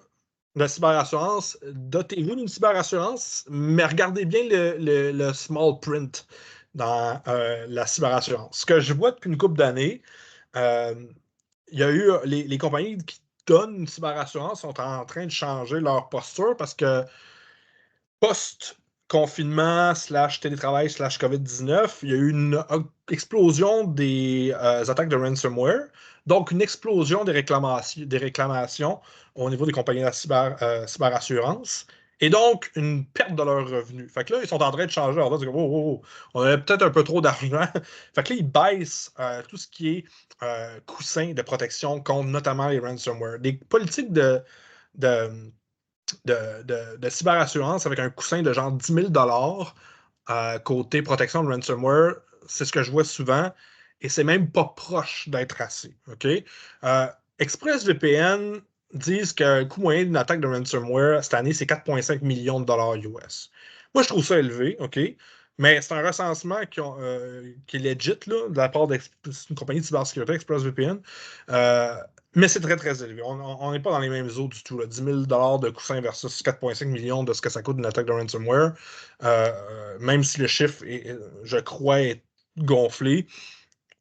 de cyberassurance, dotez-vous d'une cyberassurance, mais regardez bien le small print dans la cyberassurance. Ce que je vois depuis une couple d'années, il y a eu les compagnies qui donnent une cyberassurance sont en train de changer leur posture parce que post-confinement / télétravail / COVID-19, il y a eu une explosion des attaques de ransomware, donc une explosion des réclamations au niveau des compagnies de cyberassurance, et donc une perte de leurs revenus. Fait que là, ils sont en train de changer. On va dire, on a peut-être un peu trop d'argent. Fait que là, ils baissent tout ce qui est coussin de protection contre notamment les ransomware. Des politiques de cyberassurance avec un coussin de genre 10 000 côté protection de ransomware, c'est ce que je vois souvent et c'est même pas proche d'être assez. OK? ExpressVPN disent qu'un coût moyen d'une attaque de ransomware cette année, c'est 4,5 millions de dollars US. Moi, je trouve ça élevé, OK? Mais c'est un recensement qui est legit là, de la part d'une compagnie de cybersécurité, ExpressVPN. Mais c'est très, très élevé. On n'est pas dans les mêmes eaux du tout. Là. 10 000 de coussin versus 4,5 millions de ce que ça coûte une attaque de ransomware. Même si le chiffre, je crois, est gonflé,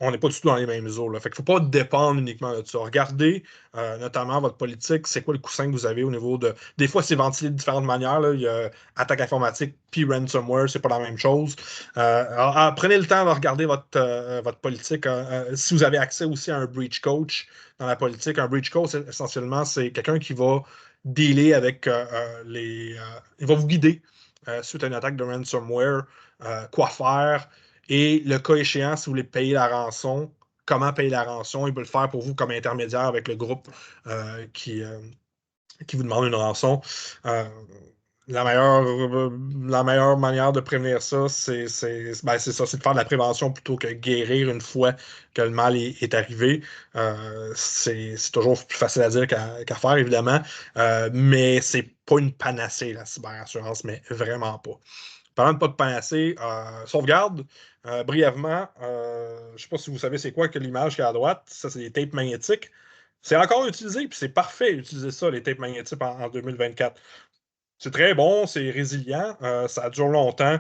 on n'est pas du tout dans les mêmes eaux. Là. Fait qu'il ne faut pas dépendre uniquement de ça. Regardez notamment votre politique, c'est quoi le coussin que vous avez au niveau de... Des fois, c'est ventilé de différentes manières. Là. Il y a attaque informatique puis ransomware, c'est pas la même chose. Alors, prenez le temps de regarder votre politique. Si vous avez accès aussi à un breach coach dans la politique, un breach coach, essentiellement, c'est quelqu'un qui va dealer avec il va vous guider suite à une attaque de ransomware, quoi faire. Et le cas échéant, si vous voulez payer la rançon, comment payer la rançon, il peut le faire pour vous comme intermédiaire avec le groupe qui vous demande une rançon. La meilleure manière de prévenir ça, c'est ça, c'est de faire de la prévention plutôt que guérir une fois que le mal est arrivé. C'est toujours plus facile à dire qu'à faire, évidemment, mais c'est pas une panacée, la cyberassurance, mais vraiment pas. Parlant de pas de panacée, sauvegarde, brièvement, je ne sais pas si vous savez c'est quoi que l'image qui est à droite, ça c'est des tapes magnétiques. C'est encore utilisé, puis c'est parfait d'utiliser ça, les tapes magnétiques en 2024. C'est très bon, c'est résilient, ça dure longtemps,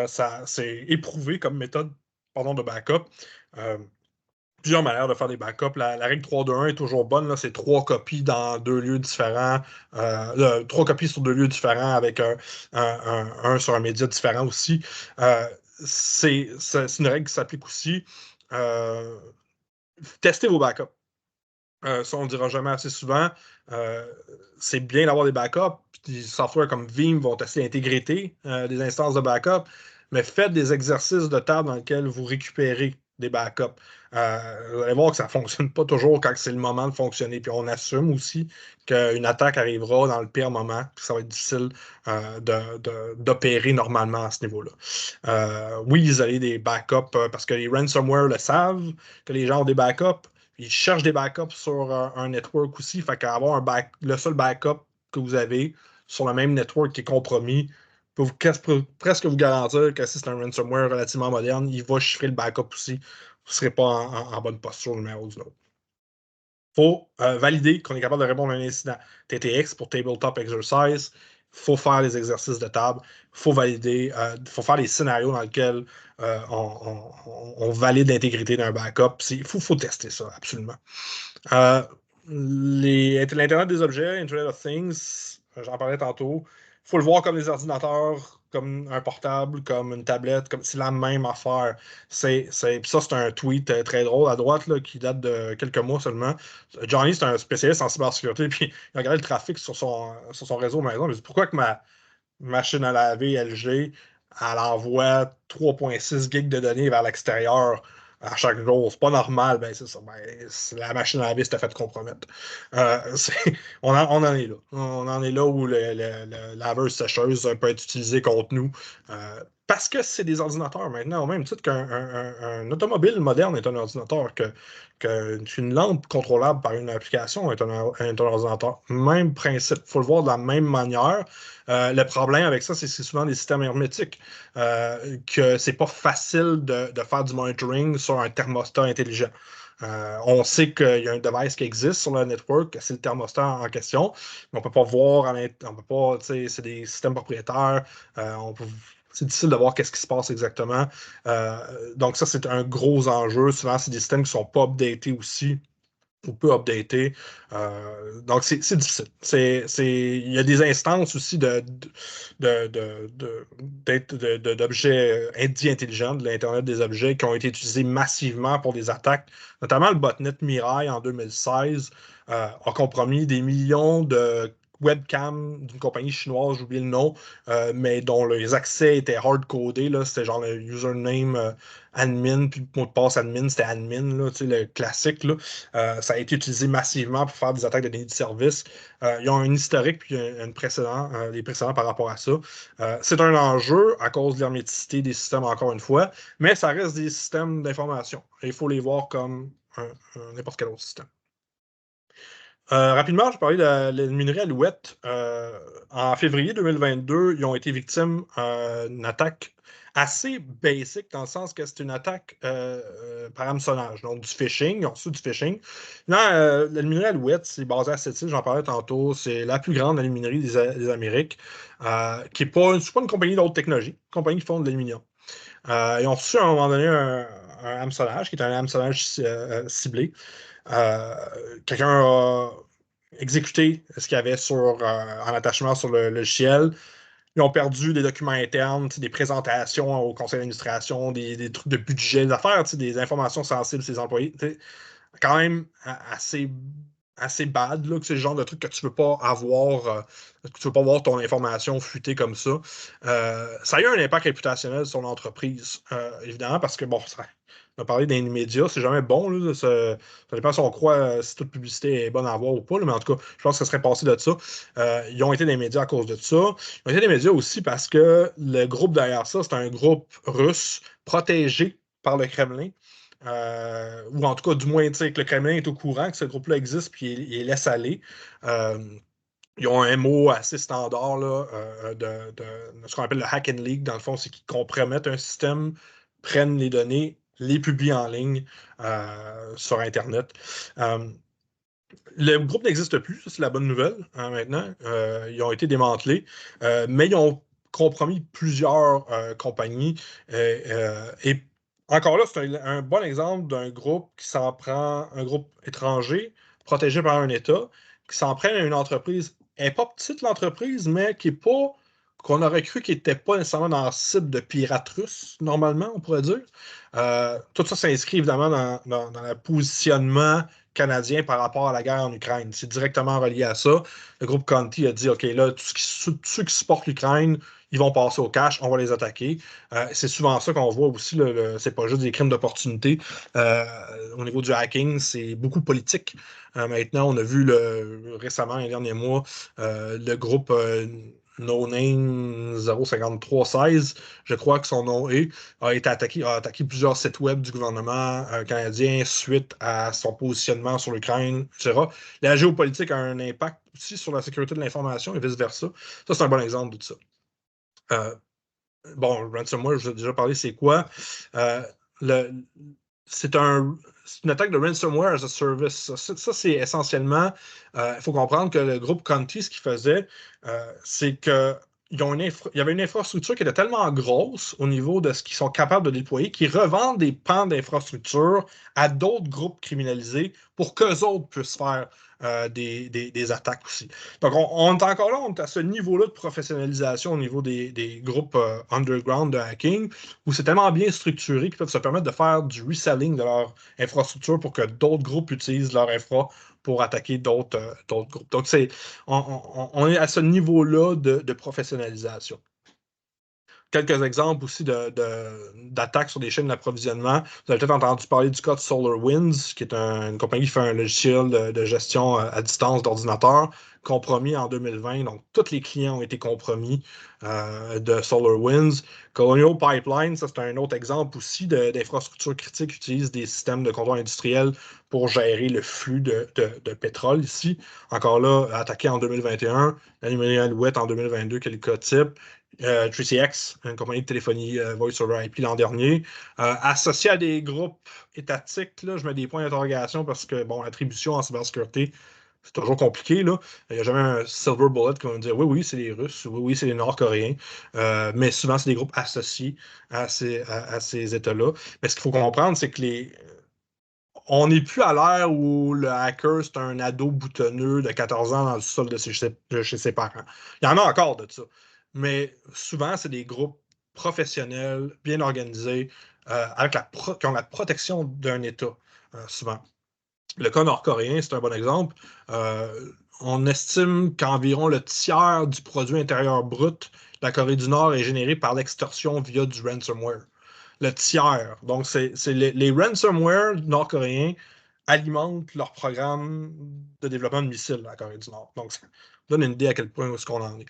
c'est éprouvé comme méthode de backup. Plusieurs manières de faire des backups. La règle 3-2-1 est toujours bonne. Là. C'est 3 copies dans 2 lieux différents. 3 copies sur 2 lieux différents avec un sur un média différent aussi. C'est une règle qui s'applique aussi. Testez vos backups. Ça, on ne dira jamais assez souvent. C'est bien d'avoir des backups. Des softwares comme Veeam vont tester l'intégrité des instances de backup. Mais faites des exercices de table dans lesquels vous récupérez des backups. Vous allez voir que ça ne fonctionne pas toujours quand c'est le moment de fonctionner. Puis on assume aussi qu'une attaque arrivera dans le pire moment, puis ça va être difficile d'opérer normalement à ce niveau-là. Oui, vous avez des backups parce que les ransomware le savent, que les gens ont des backups. Ils cherchent des backups sur un network aussi. Fait qu'avoir le seul backup que vous avez sur le même network qui est compromis, peux presque vous garantir que si c'est un ransomware relativement moderne, il va chiffrer le backup aussi. Vous ne serez pas en bonne posture l'un ou de l'autre. Il faut valider qu'on est capable de répondre à un incident. TTX pour Tabletop Exercise. Il faut faire les exercices de table. Il faut valider. Il faut faire les scénarios dans lesquels on valide l'intégrité d'un backup. Il faut tester ça, absolument. L'Internet des objets, Internet of Things, j'en parlais tantôt. Il faut le voir comme des ordinateurs, comme un portable, comme une tablette, comme c'est la même affaire. Ça, c'est un tweet très drôle à droite là, qui date de quelques mois seulement. Johnny, c'est un spécialiste en cybersécurité, puis il a regardé le trafic sur son réseau maison. Il me dit pourquoi que ma machine à laver LG, elle envoie 3,6 gigs de données vers l'extérieur à chaque jour. C'est pas normal. Ben, c'est ça. Ben, la machine à laver s'était fait compromettre. On en est là. On en est là où le laveuse-sécheuse peut être utilisé contre nous. Parce que c'est des ordinateurs maintenant, au même titre qu'un automobile moderne est un ordinateur, qu'une lampe contrôlable par une application est un ordinateur. Même principe. Il faut le voir de la même manière. Le problème avec ça, c'est souvent des systèmes hermétiques. Que c'est pas facile de faire du monitoring sur un thermostat intelligent. On sait qu'il y a un device qui existe sur le network, c'est le thermostat en question, mais on ne peut pas voir, on peut pas, c'est des systèmes propriétaires, c'est difficile de voir qu'est-ce qui se passe exactement. Donc ça, c'est un gros enjeu. Souvent, c'est des systèmes qui ne sont pas updatés aussi ou peu updaté. Donc, c'est difficile. Il y a des instances aussi d'objets dits intelligents, de l'Internet des objets, qui ont été utilisés massivement pour des attaques. Notamment le botnet Mirai en 2016 a compromis des millions de webcams d'une compagnie chinoise, j'ai oublié le nom, mais dont les accès étaient hard-codés. C'était genre le username admin, puis le mot de passe admin, c'était admin, là, le classique. Là. Ça a été utilisé massivement pour faire des attaques de données de service. Ils ont un historique puis des précédents par rapport à ça. C'est un enjeu à cause de l'herméticité des systèmes, encore une fois, mais ça reste des systèmes d'information. Il faut les voir comme n'importe quel autre système. Rapidement, je parlais de la minerie Alouette. En février 2022, ils ont été victimes d'une attaque assez basic, dans le sens que c'est une attaque par hameçonnage, donc du phishing. Ils ont reçu du phishing. La minerie Alouette, c'est basé à cette île, j'en parlais tantôt. C'est la plus grande aluminerie des Amériques, qui n'est pas une compagnie de haute technologie, une compagnie qui font de l'aluminium. Ils ont reçu à un moment donné un hameçonnage, qui est un hameçonnage ciblé. Quelqu'un a exécuté ce qu'il y avait en attachement sur le logiciel. Ils ont perdu des documents internes, des présentations au conseil d'administration, des trucs de budget, des affaires, des informations sensibles de ses employés. Quand même assez bad, là, que c'est le genre de truc que tu ne veux pas avoir, que tu veux pas voir ton information fuiter comme ça. Ça a eu un impact réputationnel sur l'entreprise, évidemment, parce que, bon, on a parlé des médias, c'est jamais bon, là, ça dépend si on croit si toute publicité est bonne à avoir ou pas, là, mais en tout cas, je pense que ça serait passé de ça. Ils ont été des médias à cause de ça. Ils ont été des médias aussi parce que le groupe derrière ça, c'est un groupe russe protégé par le Kremlin. Ou en tout cas, du moins, que le Kremlin est au courant que ce groupe-là existe, puis il laisse aller. Ils ont un mot assez standard là, de ce qu'on appelle le hack and leak. Dans le fond, c'est qu'ils compromettent un système, prennent les données, les publient en ligne sur Internet. Le groupe n'existe plus, ça c'est la bonne nouvelle maintenant. Ils ont été démantelés, mais ils ont compromis plusieurs compagnies. Et encore là, c'est un bon exemple d'un groupe qui s'en prend, un groupe étranger, protégé par un État, qui s'en prend à une entreprise. Elle n'est pas petite l'entreprise, mais qui n'est pas, qu'on aurait cru qu'il n'était pas nécessairement dans la cible de pirates russes, normalement, on pourrait dire. Tout ça s'inscrit évidemment dans le positionnement canadien par rapport à la guerre en Ukraine. C'est directement relié à ça. Le groupe Conti a dit, OK, là, tous ceux qui supportent l'Ukraine, ils vont passer au cash, on va les attaquer. C'est souvent ça qu'on voit aussi. C'est pas juste des crimes d'opportunité. Au niveau du hacking, c'est beaucoup politique. Maintenant, on a vu récemment, les derniers mois, le groupe No Name 05316, je crois que son nom a attaqué plusieurs sites web du gouvernement canadien suite à son positionnement sur l'Ukraine, etc. La géopolitique a un impact aussi sur la sécurité de l'information et vice-versa. Ça, c'est un bon exemple de tout ça. Bon, ransomware, je vous ai déjà parlé, c'est quoi? C'est une attaque de ransomware as a service. Ça c'est essentiellement, il faut comprendre que le groupe Conti, ce qu'il faisait, c'est que il y avait une infrastructure qui était tellement grosse au niveau de ce qu'ils sont capables de déployer qu'ils revendent des pans d'infrastructure à d'autres groupes criminalisés pour qu'eux autres puissent faire des attaques aussi. Donc, on est encore là, on est à ce niveau-là de professionnalisation au niveau des groupes underground de hacking, où c'est tellement bien structuré qu'ils peuvent se permettre de faire du reselling de leur infrastructure pour que d'autres groupes utilisent leur infra pour attaquer d'autres groupes. Donc, on est à ce niveau-là de professionnalisation. Quelques exemples aussi d'attaques sur des chaînes d'approvisionnement. Vous avez peut-être entendu parler du cas de SolarWinds, qui est une compagnie qui fait un logiciel de gestion à distance d'ordinateur, compromis en 2020. Donc, tous les clients ont été compromis de SolarWinds. Colonial Pipeline, ça c'est un autre exemple aussi d'infrastructures critiques qui utilisent des systèmes de contrôle industriel pour gérer le flux de pétrole ici. Encore là, attaqué en 2021, l'Aluminium Alouette en 2022, quel cas type. 3CX, une compagnie de téléphonie Voice over IP l'an dernier, associé à des groupes étatiques, là, je mets des points d'interrogation parce que, bon, l'attribution en cybersécurité, c'est toujours compliqué, là. Il n'y a jamais un silver bullet qui va me dire oui, oui, c'est les Russes, oui, oui, c'est les Nord-Coréens, mais souvent, c'est des groupes associés à ces États-là. Mais ce qu'il faut comprendre, c'est que on n'est plus à l'ère où le hacker, c'est un ado boutonneux de 14 ans dans le sol de chez ses parents. Il y en a encore de ça. Mais souvent, c'est des groupes professionnels, bien organisés, qui ont la protection d'un État, souvent. Le cas nord-coréen, c'est un bon exemple. On estime qu'environ le tiers du produit intérieur brut de la Corée du Nord est généré par l'extorsion via du ransomware. Le tiers. Donc, les ransomware nord-coréens alimentent leur programme de développement de missiles à la Corée du Nord. Donc, ça donne une idée à quel point où est-ce qu'on en est.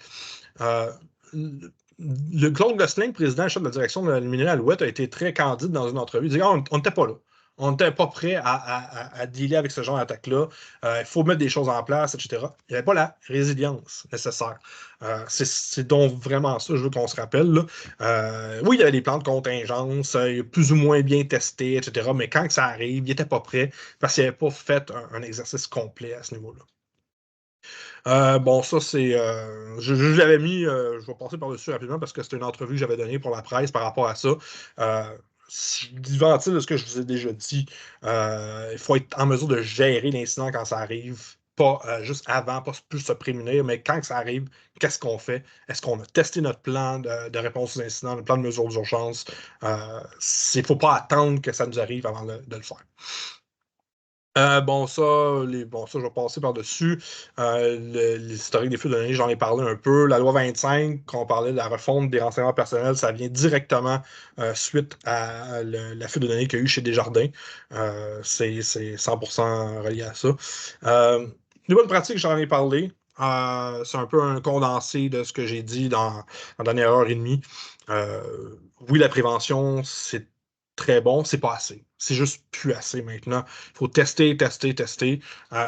Claude Gosselin, président chef de la direction de l'Aluminium Alouette, a été très candide dans une entrevue. Il dit on n'était pas là. On n'était pas prêt à dealer avec ce genre d'attaque-là. Il faut mettre des choses en place, etc. Il n'y avait pas la résilience nécessaire. C'est donc vraiment ça, je veux qu'on se rappelle. Oui, il y avait des plans de contingence, plus ou moins bien testés, etc. Mais quand ça arrive, il n'était pas prêt parce qu'il n'avait pas fait un exercice complet à ce niveau-là. Bon, ça, c'est. Je l'avais mis, je vais passer par-dessus rapidement parce que c'était une entrevue que j'avais donnée pour la presse par rapport à ça. Divantil de ce que je vous ai déjà dit, il faut être en mesure de gérer l'incident quand ça arrive. Pas juste avant, pas plus se prémunir, mais quand ça arrive, qu'est-ce qu'on fait? Est-ce qu'on a testé notre plan de réponse aux incidents, notre plan de mesures d'urgence? Il ne faut pas attendre que ça nous arrive avant de le faire. Bon, ça, je vais passer par-dessus. L'historique des fuites de données, j'en ai parlé un peu. La loi 25, quand on parlait de la refonte des renseignements personnels, ça vient directement suite à la fuite de données qu'il y a eu chez Desjardins. C'est 100% relié à ça. Les bonnes pratiques, j'en ai parlé. C'est un peu un condensé de ce que j'ai dit dans la dernière heure et demie. Oui, la prévention, c'est très bon, c'est pas assez. C'est juste plus assez maintenant. Il faut tester. Il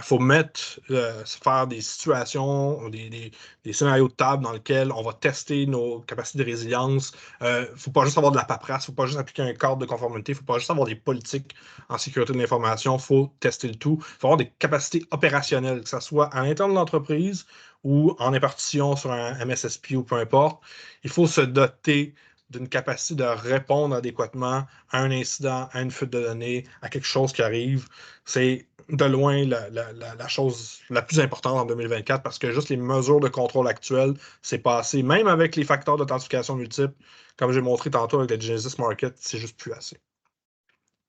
faut faire des situations, des scénarios de table dans lesquels on va tester nos capacités de résilience. Il ne faut pas juste avoir de la paperasse, il ne faut pas juste appliquer un cadre de conformité, il ne faut pas juste avoir des politiques en sécurité de l'information, il faut tester le tout. Il faut avoir des capacités opérationnelles, que ce soit à l'intérieur de l'entreprise ou en impartition sur un MSSP ou peu importe. Il faut se doter d'une capacité de répondre adéquatement à un incident, à une fuite de données, à quelque chose qui arrive. C'est de loin la chose la plus importante en 2024 parce que juste les mesures de contrôle actuelles, c'est pas assez. Même avec les facteurs d'authentification multiples, comme j'ai montré tantôt avec le Genesis Market, c'est juste plus assez.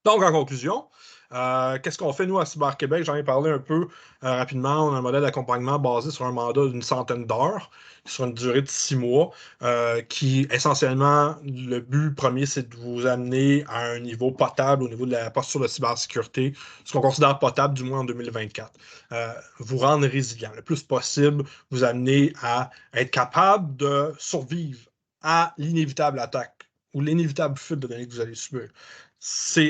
Donc, en conclusion, qu'est-ce qu'on fait, nous, à Cyber Québec? J'en ai parlé un peu rapidement. On a un modèle d'accompagnement basé sur un mandat d'une centaine d'heures, sur une durée de 6 mois, qui, essentiellement, le but premier, c'est de vous amener à un niveau potable au niveau de la posture de cybersécurité, ce qu'on considère potable, du moins en 2024. Vous rendre résilient le plus possible, vous amener à être capable de survivre à l'inévitable attaque ou l'inévitable fuite de données que vous allez subir.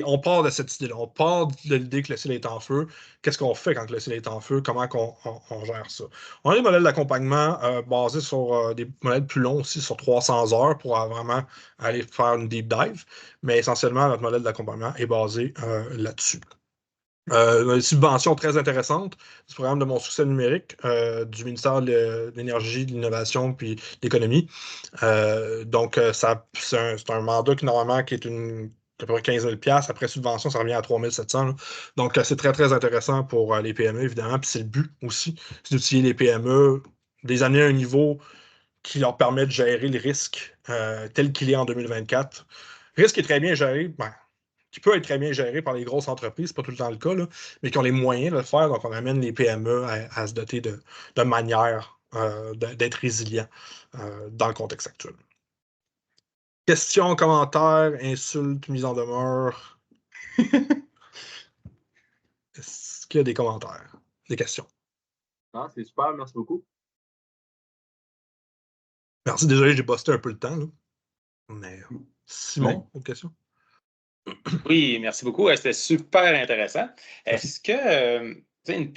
on part de cette idée-là. On part de l'idée que le ciel est en feu. Qu'est-ce qu'on fait quand le ciel est en feu? Comment on gère ça? On a des modèles d'accompagnement basés sur des modèles plus longs aussi, sur 300 heures pour vraiment aller faire une deep dive. Mais essentiellement, notre modèle d'accompagnement est basé là-dessus. Une subvention très intéressante du programme de Mon Succès numérique du ministère de l'Énergie, de l'Innovation puis de l'Économie. Donc, c'est un mandat qui, normalement, qui est à peu près 15 000 $. Après subvention, ça revient à 3 700 $. Donc, c'est très, très intéressant pour les PME, évidemment. Puis c'est le but aussi, c'est d'utiliser les PME, de les amener à un niveau qui leur permet de gérer le risque tel qu'il est en 2024. Le risque est très bien géré, qui peut être très bien géré par les grosses entreprises, c'est pas tout le temps le cas, là, mais qui ont les moyens de le faire. Donc, on amène les PME à se doter de manière d'être résilients dans le contexte actuel. Questions, commentaires, insultes, mises en demeure. Est-ce qu'il y a des commentaires, des questions? Non, c'est super, merci beaucoup. Merci, désolé, j'ai busté un peu le temps. Là. Mais Simon, autre question? Oui, merci beaucoup. C'était super intéressant. Est-ce que une